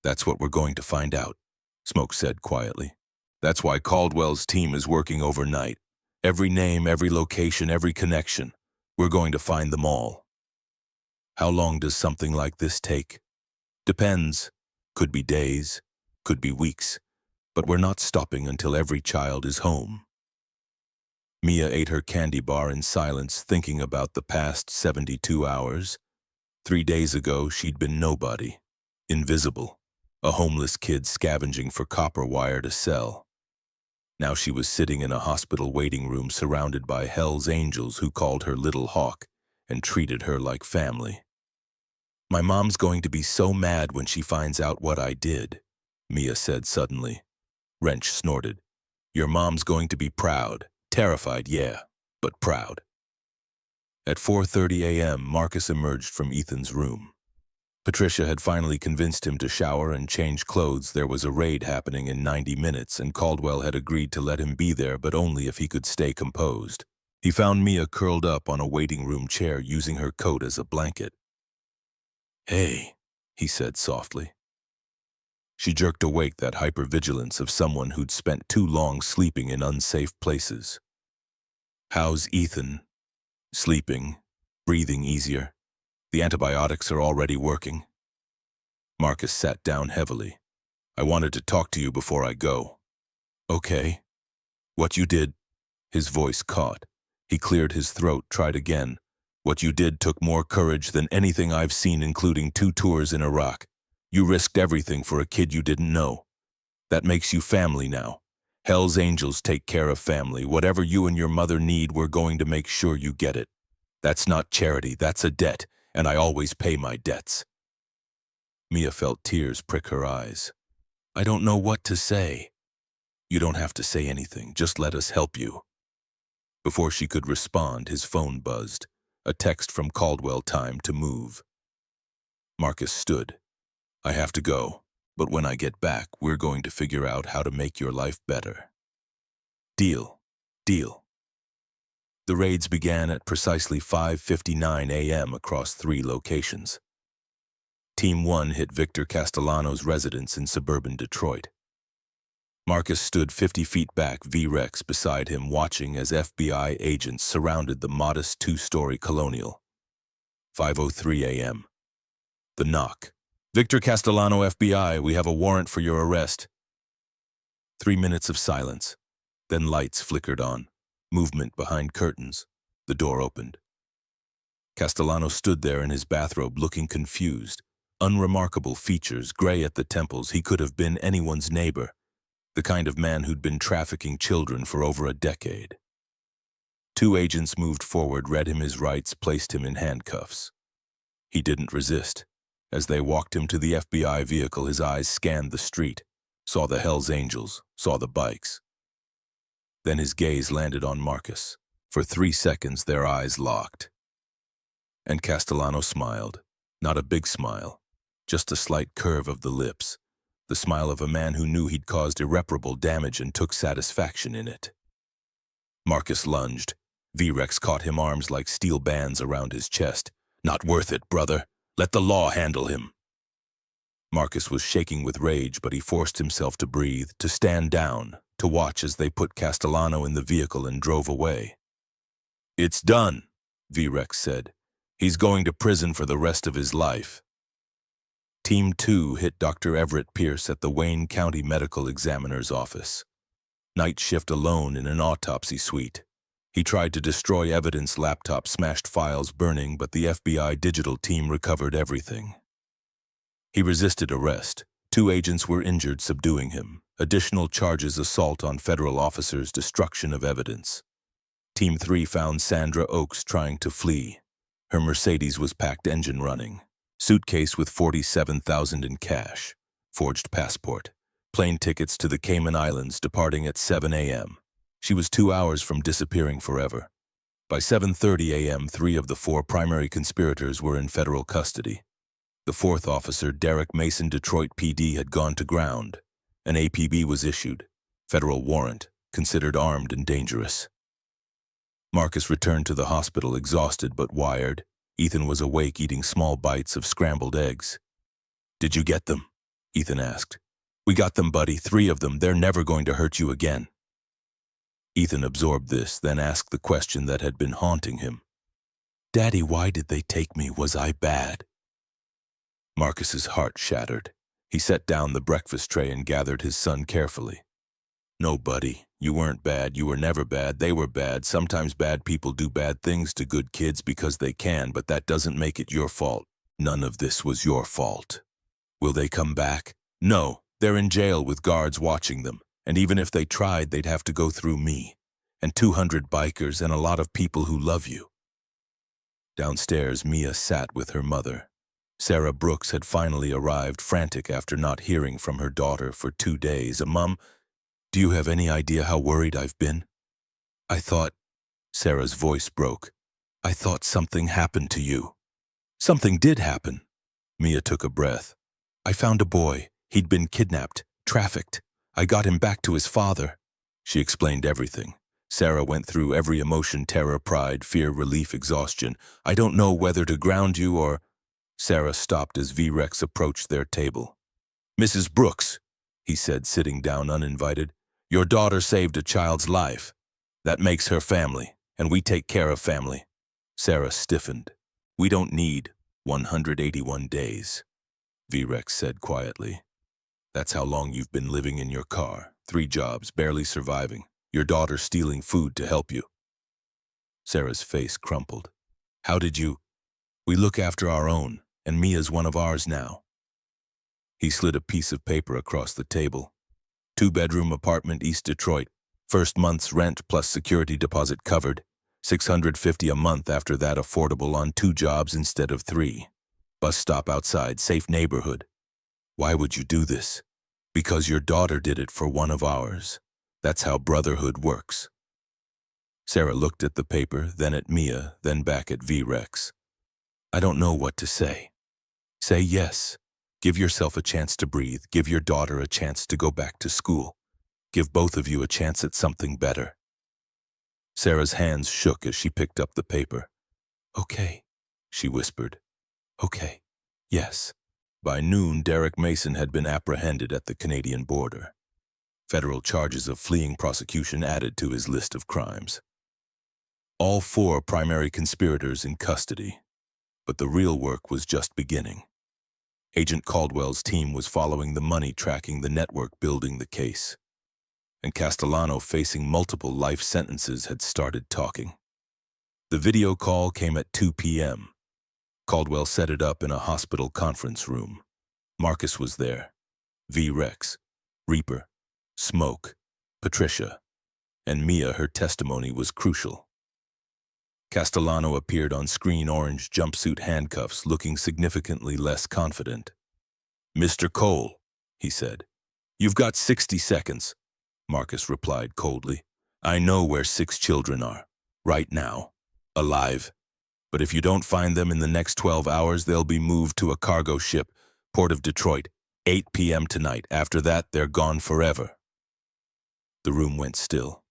"That's what we're going to find out," Smoke said quietly. "That's why Caldwell's team is working overnight. Every name, every location, every connection. We're going to find them all." "How long does something like this take?" "Depends. Could be days, could be weeks. But we're not stopping until every child is home." Mia ate her candy bar in silence, thinking about the past 72 hours. 3 days ago, she'd been nobody. Invisible. A homeless kid scavenging for copper wire to sell. Now she was sitting in a hospital waiting room surrounded by Hell's Angels who called her Little Hawk and treated her like family. "My mom's going to be so mad when she finds out what I did," Mia said suddenly. Wrench snorted. "Your mom's going to be proud. Terrified, yeah, but proud." At 4:30 a.m., Marcus emerged from Ethan's room. Patricia had finally convinced him to shower and change clothes. There was a raid happening in 90 minutes, and Caldwell had agreed to let him be there, but only if he could stay composed. He found Mia curled up on a waiting room chair, using her coat as a blanket. "Hey," he said softly. She jerked awake, that hypervigilance of someone who'd spent too long sleeping in unsafe places. "How's Ethan?" "Sleeping, breathing easier. The antibiotics are already working." Marcus sat down heavily. "I wanted to talk to you before I go." "Okay. What you did?" His voice caught. He cleared his throat, tried again. "What you did took more courage than anything I've seen, including 2 tours in Iraq. You risked everything for a kid you didn't know. That makes you family now. Hell's Angels take care of family. Whatever you and your mother need, we're going to make sure you get it. That's not charity, that's a debt, and I always pay my debts." Mia felt tears prick her eyes. "I don't know what to say." "You don't have to say anything, just let us help you." Before she could respond, his phone buzzed. A text from Caldwell, time to move. Marcus stood. "I have to go, but when I get back, we're going to figure out how to make your life better." "Deal. Deal." The raids began at precisely 5:59 a.m. across 3 locations. Team 1 hit Victor Castellano's residence in suburban Detroit. Marcus stood 50 feet back, V-Rex beside him, watching as FBI agents surrounded the modest 2-story colonial. 5:03 a.m. The knock. "Victor Castellano, FBI, we have a warrant for your arrest." 3 minutes of silence. Then lights flickered on. Movement behind curtains. The door opened. Castellano stood there in his bathrobe, looking confused. Unremarkable features, gray at the temples. He could have been anyone's neighbor. The kind of man who'd been trafficking children for over a decade. 2 agents moved forward, read him his rights, placed him in handcuffs. He didn't resist. As they walked him to the FBI vehicle, his eyes scanned the street, saw the Hell's Angels, saw the bikes. Then his gaze landed on Marcus. For 3 seconds, their eyes locked. And Castellano smiled. Not a big smile, just a slight curve of the lips. The smile of a man who knew he'd caused irreparable damage and took satisfaction in it. Marcus lunged. V-Rex caught him, arms like steel bands around his chest. Not worth it, brother. Let the law handle him. Marcus was shaking with rage, but he forced himself to breathe, to stand down, to watch as they put Castellano in the vehicle and drove away. It's done, V-Rex said. He's going to prison for the rest of his life. Team 2 hit Dr. Everett Pierce at the Wayne County Medical Examiner's office. Night shift alone in an autopsy suite. He tried to destroy evidence, laptop smashed, files burning, but the FBI digital team recovered everything. He resisted arrest. 2 agents were injured subduing him. Additional charges: assault on federal officers, destruction of evidence. Team 3 found Sandra Oaks trying to flee. Her Mercedes was packed, engine running. Suitcase with $47,000 in cash. Forged passport. Plane tickets to the Cayman Islands departing at 7 a.m. She was 2 hours from disappearing forever. By 7:30 a.m., 3 of the 4 primary conspirators were in federal custody. The 4th officer, Derek Mason, Detroit PD, had gone to ground. An APB was issued. Federal warrant, considered armed and dangerous. Marcus returned to the hospital exhausted but wired. Ethan was awake, eating small bites of scrambled eggs. Did you get them? Ethan asked. We got them, buddy. 3 of them. They're never going to hurt you again. Ethan absorbed this, then asked the question that had been haunting him. Daddy, why did they take me? Was I bad? Marcus's heart shattered. He set down the breakfast tray and gathered his son carefully. No, buddy, you weren't bad. You were never bad. They were bad. Sometimes bad people do bad things to good kids because they can, but that doesn't make it your fault. None of this was your fault. Will they come back? No, they're in jail with guards watching them. And even if they tried, they'd have to go through me. And 200 bikers and a lot of people who love you. Downstairs, Mia sat with her mother. Sarah Brooks had finally arrived, frantic after not hearing from her daughter for 2 days. Mom, do you have any idea how worried I've been? I thought, Sarah's voice broke, I thought something happened to you. Something did happen. Mia took a breath. I found a boy. He'd been kidnapped, trafficked. I got him back to his father. She explained everything. Sarah went through every emotion: terror, pride, fear, relief, exhaustion. I don't know whether to ground you or... Sarah stopped as V-Rex approached their table. Mrs. Brooks, he said, sitting down uninvited, your daughter saved a child's life. That makes her family, and we take care of family. Sarah stiffened. We don't need 181 days, V-Rex said quietly. That's how long you've been living in your car. 3 jobs, barely surviving. Your daughter stealing food to help you. Sarah's face crumpled. How did you... We look after our own, and Mia's one of ours now. He slid a piece of paper across the table. 2-bedroom apartment, East Detroit. First month's rent plus security deposit covered. $650 a month after that, affordable on 2 jobs instead of 3. Bus stop outside, safe neighborhood. Why would you do this? Because your daughter did it for one of ours. That's how Brotherhood works. Sarah looked at the paper, then at Mia, then back at V-Rex. I don't know what to say. Say yes. Give yourself a chance to breathe. Give your daughter a chance to go back to school. Give both of you a chance at something better. Sarah's hands shook as she picked up the paper. Okay, she whispered. Okay, yes. By noon, Derek Mason had been apprehended at the Canadian border. Federal charges of fleeing prosecution added to his list of crimes. All 4 primary conspirators in custody, but the real work was just beginning. Agent Caldwell's team was following the money, tracking the network, building the case. And Castellano, facing multiple life sentences, had started talking. The video call came at 2 p.m. Caldwell set it up in a hospital conference room. Marcus was there. V-Rex, Reaper, Smoke, Patricia, and Mia. Her testimony was crucial. Castellano appeared on screen, orange jumpsuit, handcuffs, looking significantly less confident. Mr. Cole, he said. You've got 60 seconds, Marcus replied coldly. I know where 6 children are, right now, alive. But if you don't find them in the next 12 hours, they'll be moved to a cargo ship, Port of Detroit, 8 p.m. tonight. After that, they're gone forever. The room went still.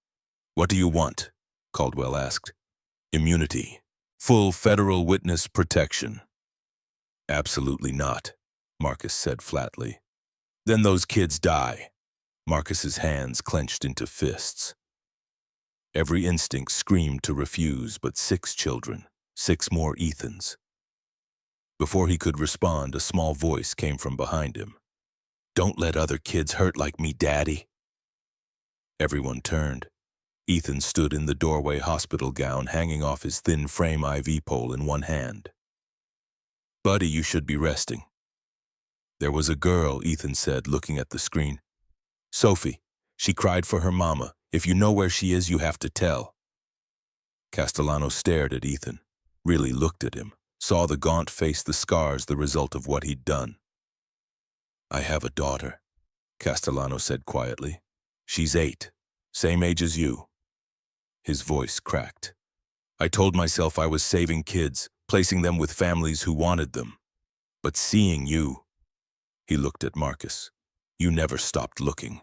What do you want? Caldwell asked. Immunity. Full federal witness protection. Absolutely not, Marcus said flatly. Then those kids die. Marcus's hands clenched into fists. Every instinct screamed to refuse, but 6 children, 6 more Ethans. Before he could respond, a small voice came from behind him. Don't let other kids hurt like me, Daddy. Everyone turned. Ethan stood in the doorway, hospital gown hanging off his thin frame IV pole in one hand. Buddy, you should be resting. There was a girl, Ethan said, looking at the screen. Sophie. She cried for her mama. If you know where she is, you have to tell. Castellano stared at Ethan, really looked at him, saw the gaunt face, the scars, the result of what he'd done. I have a daughter, Castellano said quietly. She's 8, same age as you. His voice cracked. I told myself I was saving kids, placing them with families who wanted them. But seeing you, he looked at Marcus. You never stopped looking.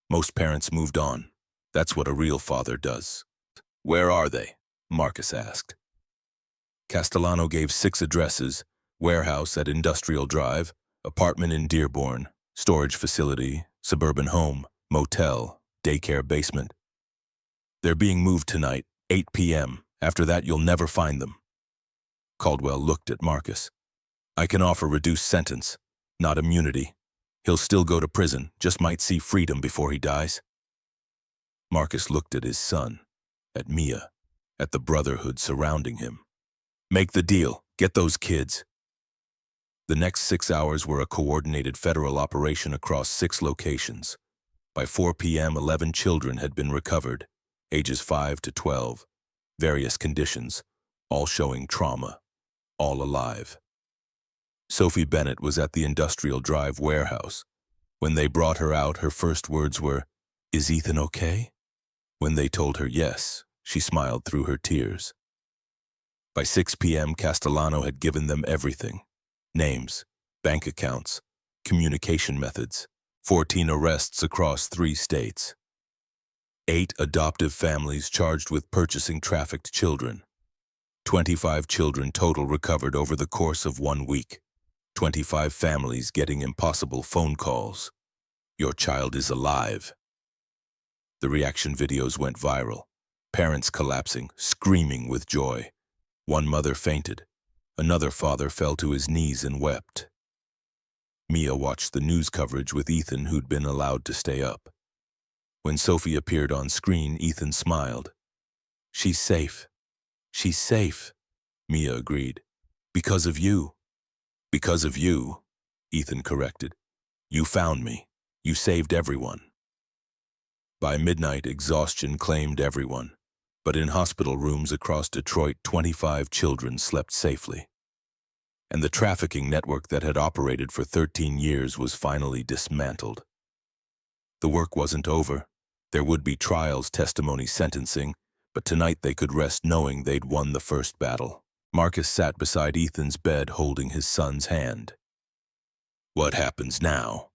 Most parents moved on. That's what a real father does. Where are they? Marcus asked. Castellano gave 6 addresses: warehouse at Industrial Drive, apartment in Dearborn, storage facility, suburban home, motel, daycare basement. They're being moved tonight, 8 p.m. After that, you'll never find them. Caldwell looked at Marcus. I can offer reduced sentence, not immunity. He'll still go to prison, just might see freedom before he dies. Marcus looked at his son, at Mia, at the Brotherhood surrounding him. Make the deal. Get those kids. The next 6 hours were a coordinated federal operation across 6 locations. By 4 p.m., 11 children had been recovered, ages 5 to 12, various conditions, all showing trauma, all alive. Sophie Bennett was at the Industrial Drive warehouse. When they brought her out, her first words were, "Is Ethan okay?" When they told her yes, she smiled through her tears. By 6 p.m., Castellano had given them everything: names, bank accounts, communication methods, 14 arrests across 3 states. 8 adoptive families charged with purchasing trafficked children. 25 children total recovered over the course of 1 week. 25 families getting impossible phone calls. Your child is alive. The reaction videos went viral. Parents collapsing, screaming with joy. One mother fainted. Another father fell to his knees and wept. Mia watched the news coverage with Ethan, who'd been allowed to stay up. When Sophie appeared on screen, Ethan smiled. She's safe. She's safe, Mia agreed. Because of you. Because of you, Ethan corrected. You found me. You saved everyone. By midnight, exhaustion claimed everyone. But in hospital rooms across Detroit, 25 children slept safely. And the trafficking network that had operated for 13 years was finally dismantled. The work wasn't over. There would be trials, testimony, sentencing, but tonight they could rest knowing they'd won the first battle. Marcus sat beside Ethan's bed holding his son's hand. What happens now?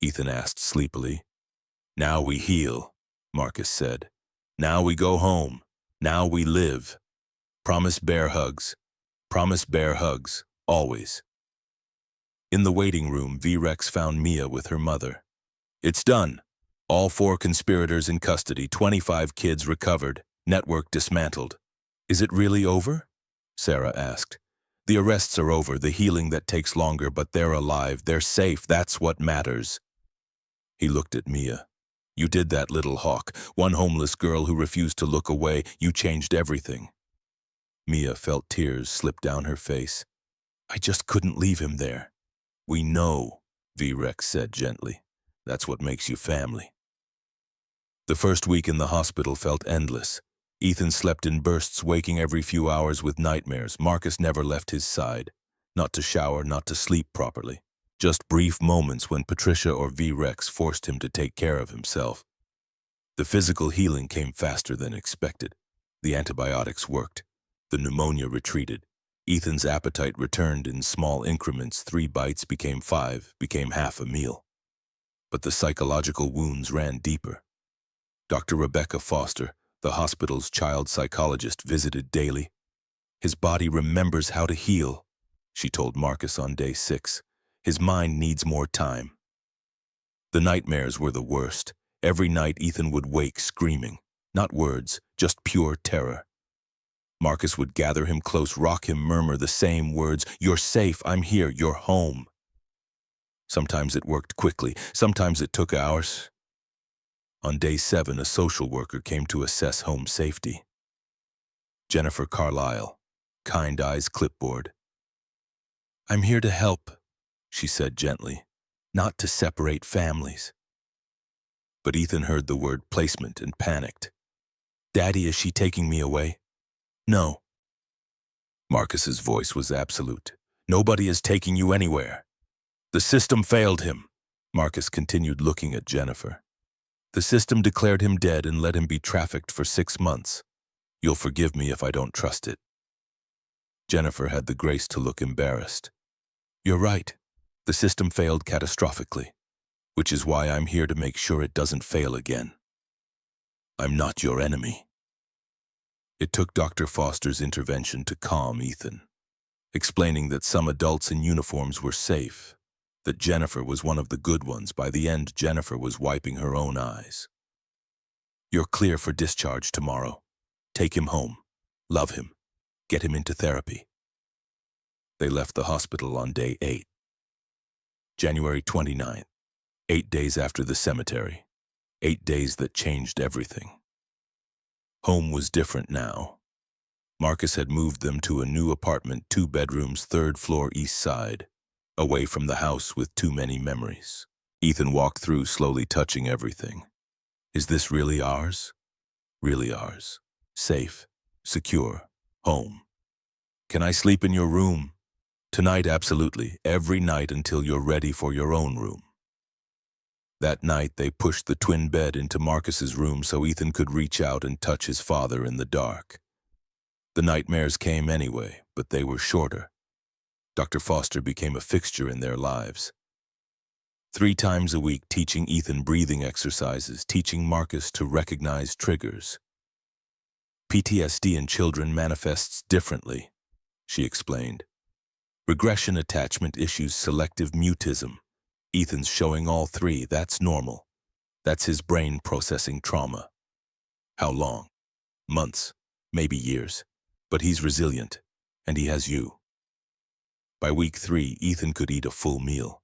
Ethan asked sleepily. Now we heal, Marcus said. Now we go home. Now we live. Promise bear hugs. Promise bear hugs, always. In the waiting room, V-Rex found Mia with her mother. It's done. All 4 conspirators in custody, 25 kids recovered, network dismantled. Is it really over? Sarah asked. The arrests are over, the healing that takes longer, but they're alive, they're safe, that's what matters. He looked at Mia. You did that, little hawk, one homeless girl who refused to look away. You changed everything. Mia felt tears slip down her face. I just couldn't leave him there. We know, V-Rex said gently. That's what makes you family. The first week in the hospital felt endless. Ethan slept in bursts, waking every few hours with nightmares. Marcus never left his side. Not to shower, not to sleep properly. Just brief moments when Patricia or V-Rex forced him to take care of himself. The physical healing came faster than expected. The antibiotics worked. The pneumonia retreated. Ethan's appetite returned in small increments. 3 bites became 5, became half a meal. But the psychological wounds ran deeper. Dr. Rebecca Foster, the hospital's child psychologist, visited daily. His body remembers how to heal, she told Marcus on day 6. His mind needs more time. The nightmares were the worst. Every night Ethan would wake screaming. Not words, just pure terror. Marcus would gather him close, rock him, murmur the same words. "You're safe, I'm here, you're home." Sometimes it worked quickly, sometimes it took hours. On day 7, a social worker came to assess home safety. Jennifer Carlisle, kind eyes clipboard. "I'm here to help," she said gently, "not to separate families." But Ethan heard the word placement and panicked. "Daddy, is she taking me away?" "No." Marcus's voice was absolute. "Nobody is taking you anywhere. The system failed him." Marcus continued looking at Jennifer. "The system declared him dead and let him be trafficked for 6 months. You'll forgive me if I don't trust it." Jennifer had the grace to look embarrassed. "You're right. The system failed catastrophically, which is why I'm here to make sure it doesn't fail again. I'm not your enemy." It took Dr. Foster's intervention to calm Ethan, explaining that some adults in uniforms were safe, that Jennifer was one of the good ones. By the end, Jennifer was wiping her own eyes. "You're clear for discharge tomorrow. Take him home. Love him. Get him into therapy." They left the hospital on day 8. January 29th, 8 days after the cemetery. 8 days that changed everything. Home was different now. Marcus had moved them to a new apartment, 2 bedrooms, 3rd floor east side, away from the house with too many memories. Ethan walked through, slowly touching everything. Is this really ours? Really ours. Safe, secure, home. Can I sleep in your room? Tonight, absolutely. Every night until you're ready for your own room. That night, they pushed the twin bed into Marcus's room so Ethan could reach out and touch his father in the dark. The nightmares came anyway, but they were shorter. Dr. Foster became a fixture in their lives. 3 times a week, teaching Ethan breathing exercises, teaching Marcus to recognize triggers. PTSD in children manifests differently, she explained. Regression attachment issues, selective mutism. Ethan's showing all 3. That's normal. That's his brain processing trauma. How long? Months, maybe years. But he's resilient, and he has you. By week 3, Ethan could eat a full meal.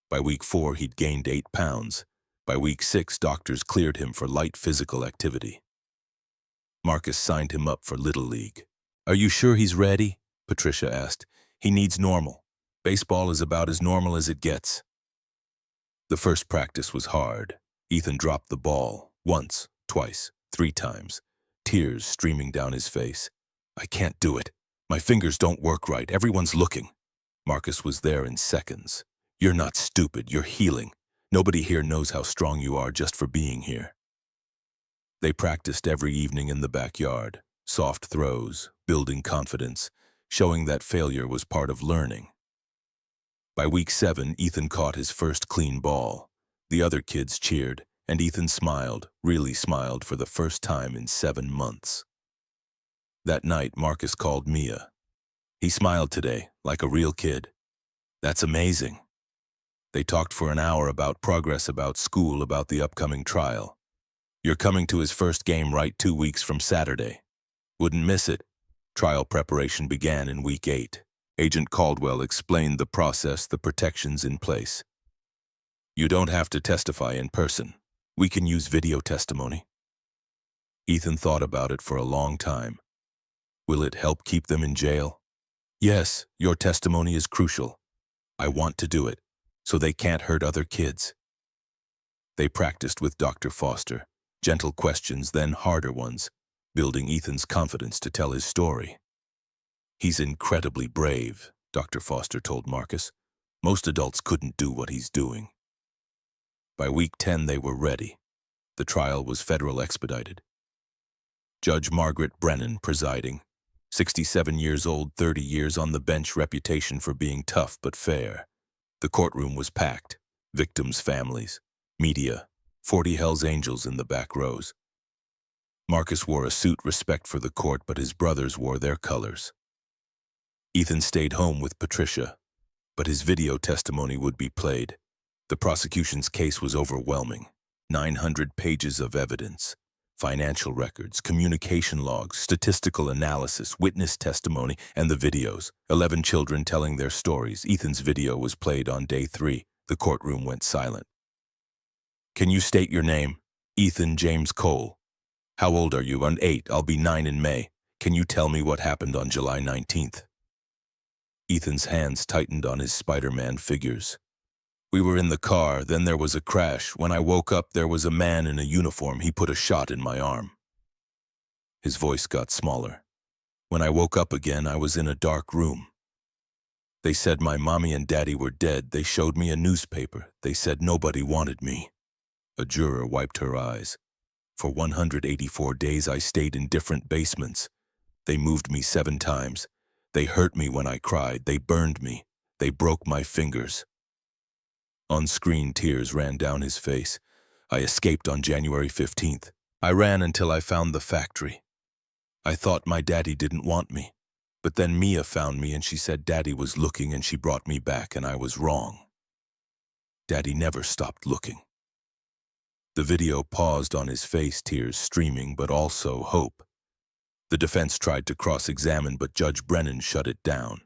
By week 4, he'd gained 8 pounds. By week 6, doctors cleared him for light physical activity. Marcus signed him up for Little League. "Are you sure he's ready?" Patricia asked. "He needs normal. Baseball is about as normal as it gets." The first practice was hard. Ethan dropped the ball once, twice, 3 times, tears streaming down his face. "I can't do it. My fingers don't work right. Everyone's looking." Marcus was there in seconds. "You're not stupid. You're healing. Nobody here knows how strong you are just for being here." They practiced every evening in the backyard, soft throws, building confidence, showing that failure was part of learning. By week 7, Ethan caught his first clean ball. The other kids cheered, and Ethan smiled, really smiled for the first time in 7 months. That night, Marcus called Mia. "He smiled today, like a real kid." "That's amazing." They talked for an hour about progress, about school, about the upcoming trial. "You're coming to his first game right 2 weeks from Saturday. Wouldn't miss it." Trial preparation began in week 8. Agent Caldwell explained the process, the protections in place. "You don't have to testify in person. We can use video testimony." Ethan thought about it for a long time. "Will it help keep them in jail?" "Yes, your testimony is crucial. I want to do it, so they can't hurt other kids." They practiced with Dr. Foster, gentle questions, then harder ones, building Ethan's confidence to tell his story. "He's incredibly brave," Dr. Foster told Marcus. "Most adults couldn't do what he's doing." By week 10, they were ready. The trial was federal expedited. Judge Margaret Brennan presiding, 67 years old, 30 years on the bench, reputation for being tough but fair. The courtroom was packed, victims' families, media, 40 Hells Angels in the back rows. Marcus wore a suit, respect for the court, but his brothers wore their colors. Ethan stayed home with Patricia, but his video testimony would be played. The prosecution's case was overwhelming. 900 pages of evidence, financial records, communication logs, statistical analysis, witness testimony, and the videos. 11 children telling their stories. Ethan's video was played on day 3. The courtroom went silent. Can you state your name? Ethan James Cole. How old are you? I'm 8. I'll be 9 in May. Can you tell me what happened on July 19th? Ethan's hands tightened on his Spider-Man figures. We were in the car, then there was a crash. When I woke up, there was a man in a uniform. He put a shot in my arm. His voice got smaller. When I woke up again, I was in a dark room. They said my mommy and daddy were dead. They showed me a newspaper. They said nobody wanted me. A juror wiped her eyes. For 184 days, I stayed in different basements. They moved me 7 times. They hurt me when I cried. They burned me. They broke my fingers. On-screen tears ran down his face. I escaped on January 15th. I ran until I found the factory. I thought my daddy didn't want me. But then Mia found me and she said Daddy was looking and she brought me back and I was wrong. Daddy never stopped looking. The video paused on his face, tears streaming, but also hope. The defense tried to cross-examine, but Judge Brennan shut it down.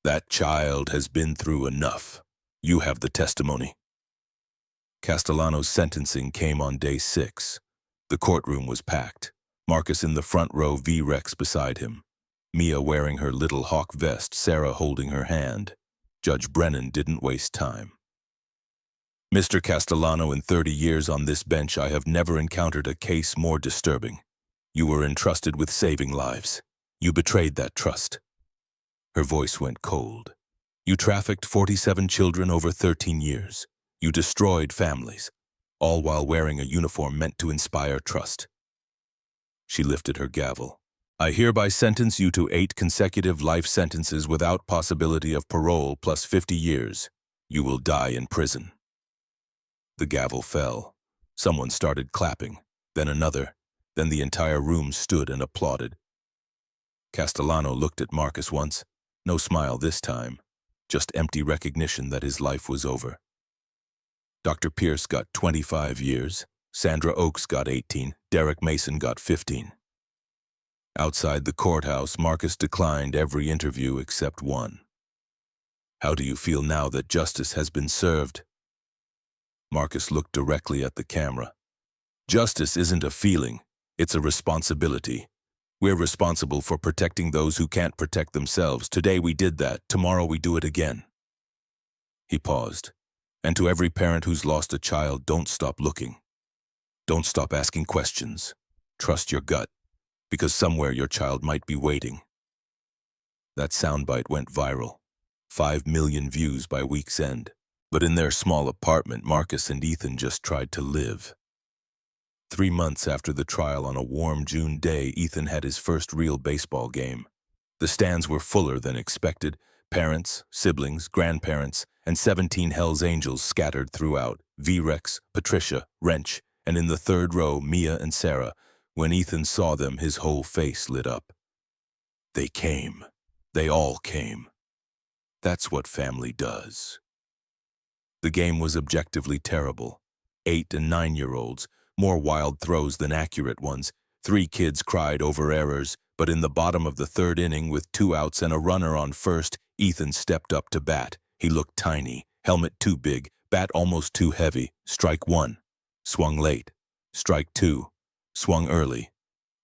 That child has been through enough. You have the testimony. Castellano's sentencing came on day 6. The courtroom was packed. Marcus in the front row, V-Rex beside him. Mia wearing her little hawk vest, Sarah holding her hand. Judge Brennan didn't waste time. Mr. Castellano, in 30 years on this bench, I have never encountered a case more disturbing. You were entrusted with saving lives. You betrayed that trust. Her voice went cold. You trafficked 47 children over 13 years. You destroyed families, all while wearing a uniform meant to inspire trust. She lifted her gavel. I hereby sentence you to 8 consecutive life sentences without possibility of parole plus 50 years. You will die in prison. The gavel fell. Someone started clapping, then another, then the entire room stood and applauded. Castellano looked at Marcus once. No smile this time, just empty recognition that his life was over. Dr. Pierce got 25 years, Sandra Oakes got 18, Derek Mason got 15. Outside the courthouse, Marcus declined every interview except one. How do you feel now that justice has been served? Marcus looked directly at the camera. Justice isn't a feeling, it's a responsibility. We're responsible for protecting those who can't protect themselves. Today we did that, tomorrow we do it again. He paused. And to every parent who's lost a child, don't stop looking. Don't stop asking questions. Trust your gut, because somewhere your child might be waiting. That soundbite went viral. 5 million views by week's end. But in their small apartment, Marcus and Ethan just tried to live. 3 months after the trial, on a warm June day, Ethan had his first real baseball game. The stands were fuller than expected. Parents, siblings, grandparents, and 17 Hells Angels scattered throughout. V-Rex, Patricia, Wrench, and in the third row, Mia and Sarah. When Ethan saw them, his whole face lit up. They came. They all came. That's what family does. The game was objectively terrible. 8 and 9-year-olds, more wild throws than accurate ones. 3 kids cried over errors, but in the bottom of the 3rd inning, with 2 outs and a runner on first, Ethan stepped up to bat. He looked tiny, helmet too big, bat almost too heavy. Strike 1. Swung late. Strike 2. Swung early.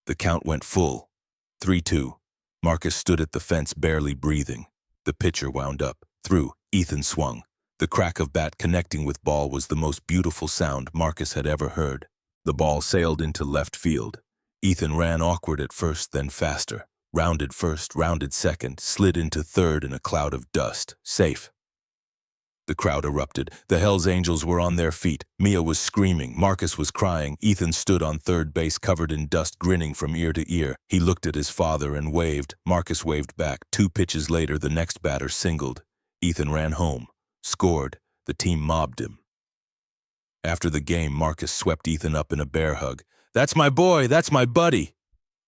The count went full. 3-2. Marcus stood at the fence, barely breathing. The pitcher wound up. Threw. Ethan swung. The crack of bat connecting with ball was the most beautiful sound Marcus had ever heard. The ball sailed into left field. Ethan ran awkward at first, then faster. Rounded first, rounded second, slid into third in a cloud of dust. Safe. The crowd erupted. The Hells Angels were on their feet. Mia was screaming. Marcus was crying. Ethan stood on third base, covered in dust, grinning from ear to ear. He looked at his father and waved. Marcus waved back. 2 pitches later, the next batter singled. Ethan ran home. Scored. The team mobbed him. After the game, Marcus swept Ethan up in a bear hug. "That's my boy! That's my buddy!"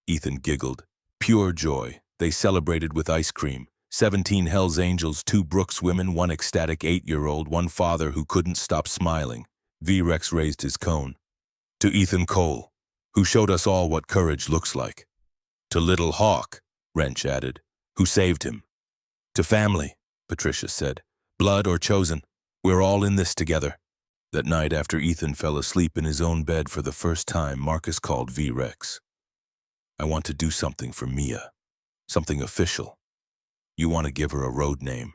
Ethan giggled. Pure joy. They celebrated with ice cream. 17 Hells Angels, 2 Brooks women, 1 ecstatic 8-year-old, 1 father who couldn't stop smiling. V-Rex raised his cone. To Ethan Cole, who showed us all what courage looks like. To Little Hawk, Wrench added, who saved him. To family, Patricia said. Blood or chosen, we're all in this together. That night after Ethan fell asleep in his own bed for the first time, Marcus called V-Rex. I want to do something for Mia. Something official. You want to give her a road name.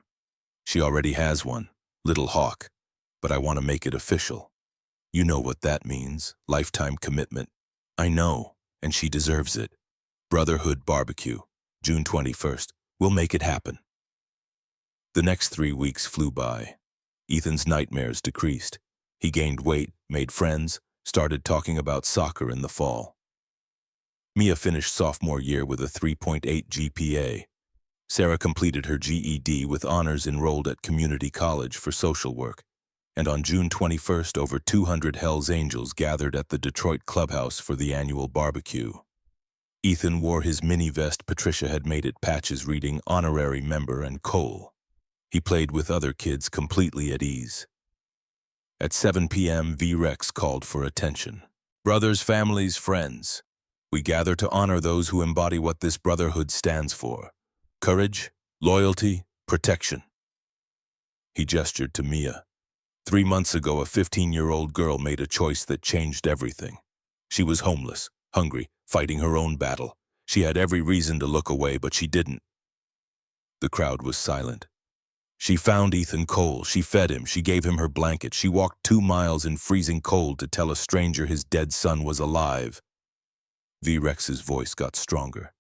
She already has one, Little Hawk, but I want to make it official. You know what that means, lifetime commitment. I know, and she deserves it. Brotherhood Barbecue, June 21st. We'll make it happen. The next 3 weeks flew by. Ethan's nightmares decreased. He gained weight, made friends, started talking about soccer in the fall. Mia finished sophomore year with a 3.8 GPA. Sarah completed her GED with honors, enrolled at community college for social work. And on June 21st, over 200 Hells Angels gathered at the Detroit clubhouse for the annual barbecue. Ethan wore his mini vest Patricia had made it patches reading honorary member and Cole. He played with other kids completely at ease. At 7 p.m., V-Rex called for attention. Brothers, families, friends. We gather to honor those who embody what this brotherhood stands for. Courage, loyalty, protection. He gestured to Mia. 3 months ago, a 15-year-old girl made a choice that changed everything. She was homeless, hungry, fighting her own battle. She had every reason to look away, but she didn't. The crowd was silent. She found Ethan Cole. She fed him. She gave him her blanket. She walked 2 miles in freezing cold to tell a stranger his dead son was alive. V-Rex's voice got stronger.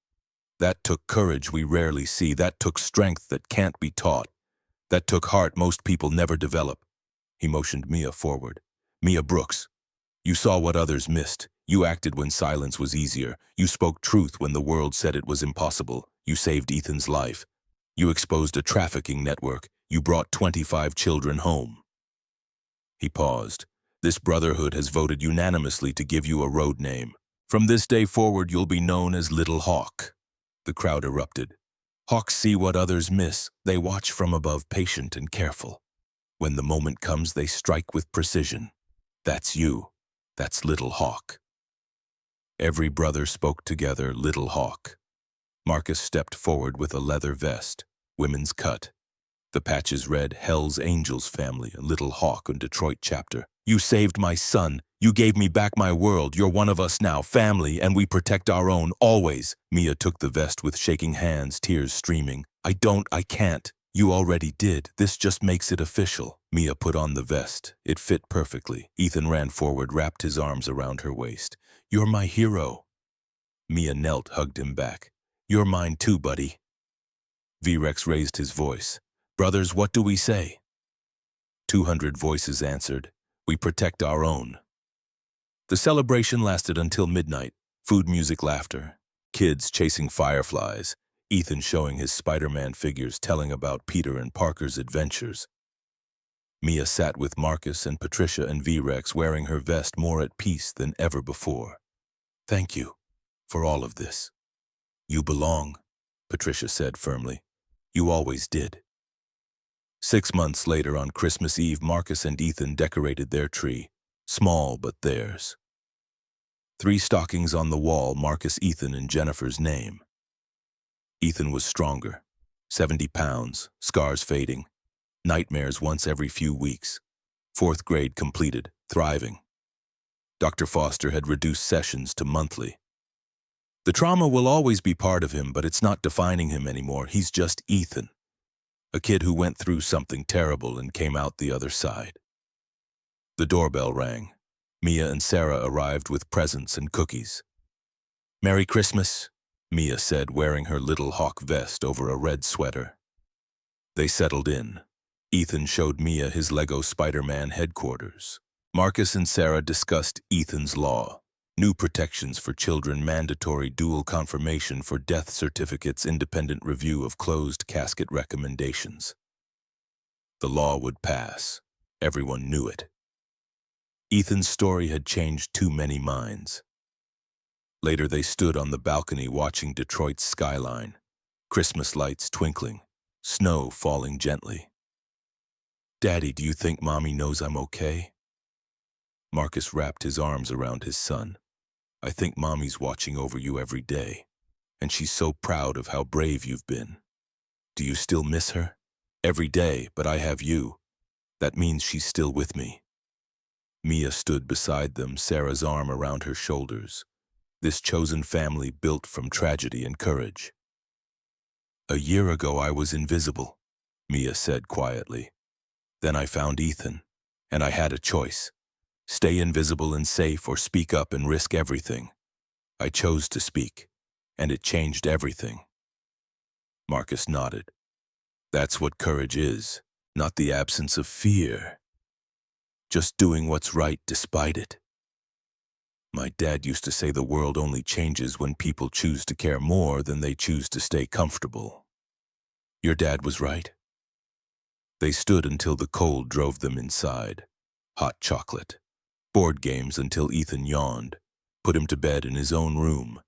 That took courage we rarely see. That took strength that can't be taught. That took heart most people never develop. He motioned Mia forward. Mia Brooks, you saw what others missed. You acted when silence was easier. You spoke truth when the world said it was impossible. You saved Ethan's life. You exposed a trafficking network. You brought 25 children home. He paused. This brotherhood has voted unanimously to give you a road name. From this day forward, you'll be known as Little Hawk. The crowd erupted. Hawks see what others miss. They watch from above, patient and careful. When the moment comes, they strike with precision. That's you. That's Little Hawk. Every brother spoke together, Little Hawk. Marcus stepped forward with a leather vest, women's cut. The patches read, Hells Angels Family, a Little Hawk and Detroit chapter. You saved my son. You gave me back my world. You're one of us now, family, and we protect our own, always. Mia took the vest with shaking hands, tears streaming. I can't. You already did. This just makes it official. Mia put on the vest. It fit perfectly. Ethan ran forward, wrapped his arms around her waist. You're my hero. Mia knelt, hugged him back. You're mine too, buddy. V-Rex raised his voice. Brothers, what do we say? 200 voices answered. We protect our own. The celebration lasted until midnight. Food, music, laughter. Kids chasing fireflies. Ethan showing his Spider-Man figures, telling about Peter and Parker's adventures. Mia sat with Marcus and Patricia and V-Rex, wearing her vest more at peace than ever before. Thank you for all of this. You belong, Patricia said firmly. You always did. 6 months later, on Christmas Eve, Marcus and Ethan decorated their tree, small but theirs. 3 stockings on the wall, Marcus, Ethan, and Jennifer's name. Ethan was stronger, 70 pounds, scars fading, nightmares once every few weeks. 4th grade completed, thriving. Dr. Foster had reduced sessions to monthly. The trauma will always be part of him, but it's not defining him anymore. He's just Ethan, a kid who went through something terrible and came out the other side. The doorbell rang. Mia and Sarah arrived with presents and cookies. Merry Christmas, Mia said, wearing her Little Hawk vest over a red sweater. They settled in. Ethan showed Mia his Lego Spider-Man headquarters. Marcus and Sarah discussed Ethan's law. New protections for children, mandatory dual confirmation for death certificates, independent review of closed casket recommendations. The law would pass. Everyone knew it. Ethan's story had changed too many minds. Later, they stood on the balcony watching Detroit's skyline. Christmas lights twinkling, snow falling gently. "Daddy, do you think Mommy knows I'm okay?" Marcus wrapped his arms around his son. "I think Mommy's watching over you every day, and she's so proud of how brave you've been. Do you still miss her?" "Every day, but I have you. That means she's still with me." Mia stood beside them, Sarah's arm around her shoulders. This chosen family built from tragedy and courage. "A year ago I was invisible," Mia said quietly. "Then I found Ethan, and I had a choice. Stay invisible and safe or speak up and risk everything. I chose to speak, and it changed everything." Marcus nodded. "That's what courage is, not the absence of fear. Just doing what's right despite it. My dad used to say the world only changes when people choose to care more than they choose to stay comfortable. Your dad was right." They stood until the cold drove them inside. Hot chocolate. Board games until Ethan yawned, put him to bed in his own room.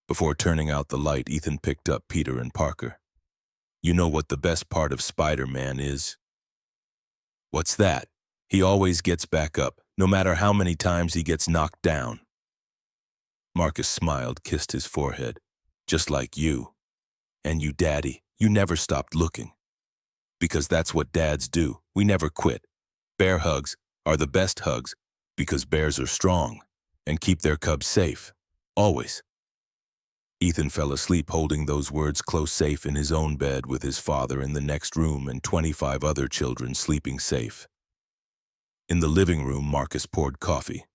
Before turning out the light, Ethan picked up Peter and Parker. "You know what the best part of Spider-Man is?" "What's that?" "He always gets back up, no matter how many times he gets knocked down." Marcus smiled, kissed his forehead. "Just like you. And you, Daddy, you never stopped looking. Because that's what dads do. We never quit. Bear hugs are the best hugs because bears are strong and keep their cubs safe. Always." Ethan fell asleep holding those words close, safe in his own bed with his father in the next room and 25 other children sleeping safe. In the living room, Marcus poured coffee.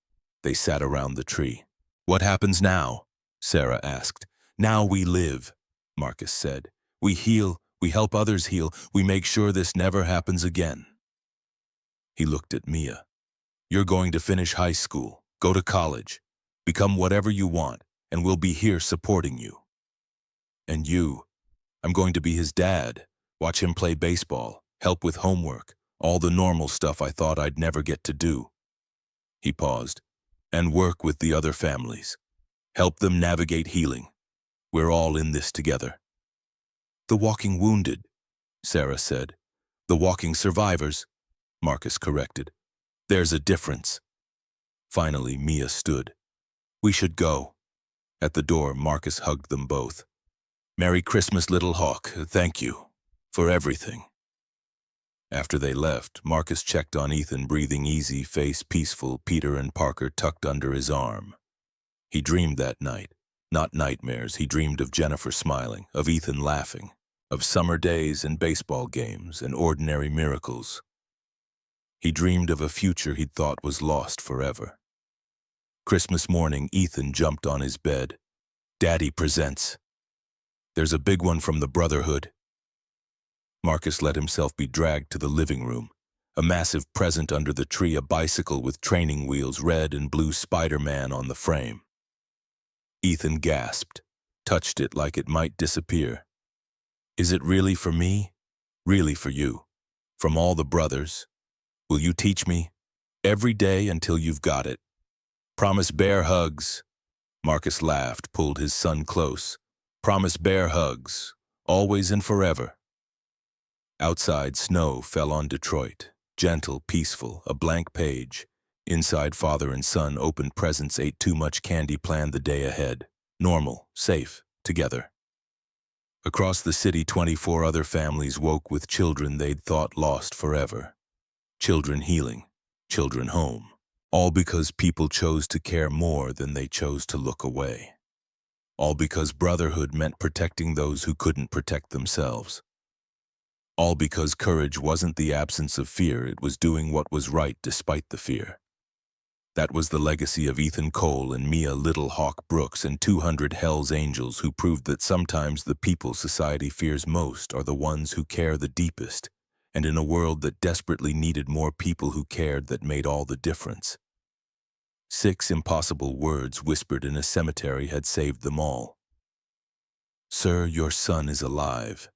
They sat around the tree. "What happens now?" Sarah asked. "Now we live," Marcus said. "We heal, we help others heal, we make sure this never happens again." He looked at Mia. "You're going to finish high school, go to college, become whatever you want, and we'll be here supporting you. And you, I'm going to be his dad, watch him play baseball, help with homework, all the normal stuff I thought I'd never get to do." He paused. "And work with the other families. Help them navigate healing. We're all in this together." "The walking wounded," Sarah said. "The walking survivors," Marcus corrected. "There's a difference." Finally, Mia stood. "We should go." At the door, Marcus hugged them both. "Merry Christmas, little hawk. Thank you for everything." After they left, Marcus checked on Ethan, breathing easy, face peaceful, Peter and Parker tucked under his arm. He dreamed that night. Not nightmares, he dreamed of Jennifer smiling, of Ethan laughing, of summer days and baseball games and ordinary miracles. He dreamed of a future he'd thought was lost forever. Christmas morning, Ethan jumped on his bed. "Daddy presents. There's a big one from the Brotherhood." Marcus let himself be dragged to the living room. A massive present under the tree, a bicycle with training wheels, red and blue Spider-Man on the frame. Ethan gasped, touched it like it might disappear. "Is it really for me?" "Really for you. From all the brothers. Will you teach me? Every day until you've got it. Promise bear hugs." Marcus laughed, pulled his son close. "Promise bear hugs, always and forever." Outside, snow fell on Detroit. Gentle, peaceful, a blank page. Inside, father and son opened presents, ate too much candy, planned the day ahead. Normal, safe, together. Across the city, 24 other families woke with children they'd thought lost forever. Children healing, children home. All because people chose to care more than they chose to look away. All because brotherhood meant protecting those who couldn't protect themselves. All because courage wasn't the absence of fear, it was doing what was right despite the fear. That was the legacy of Ethan Cole and Mia Little Hawk Brooks and 200 Hell's Angels who proved that sometimes the people society fears most are the ones who care the deepest, and in a world that desperately needed more people who cared, that made all the difference. 6 impossible words whispered in a cemetery had saved them all. "Sir, your son is alive.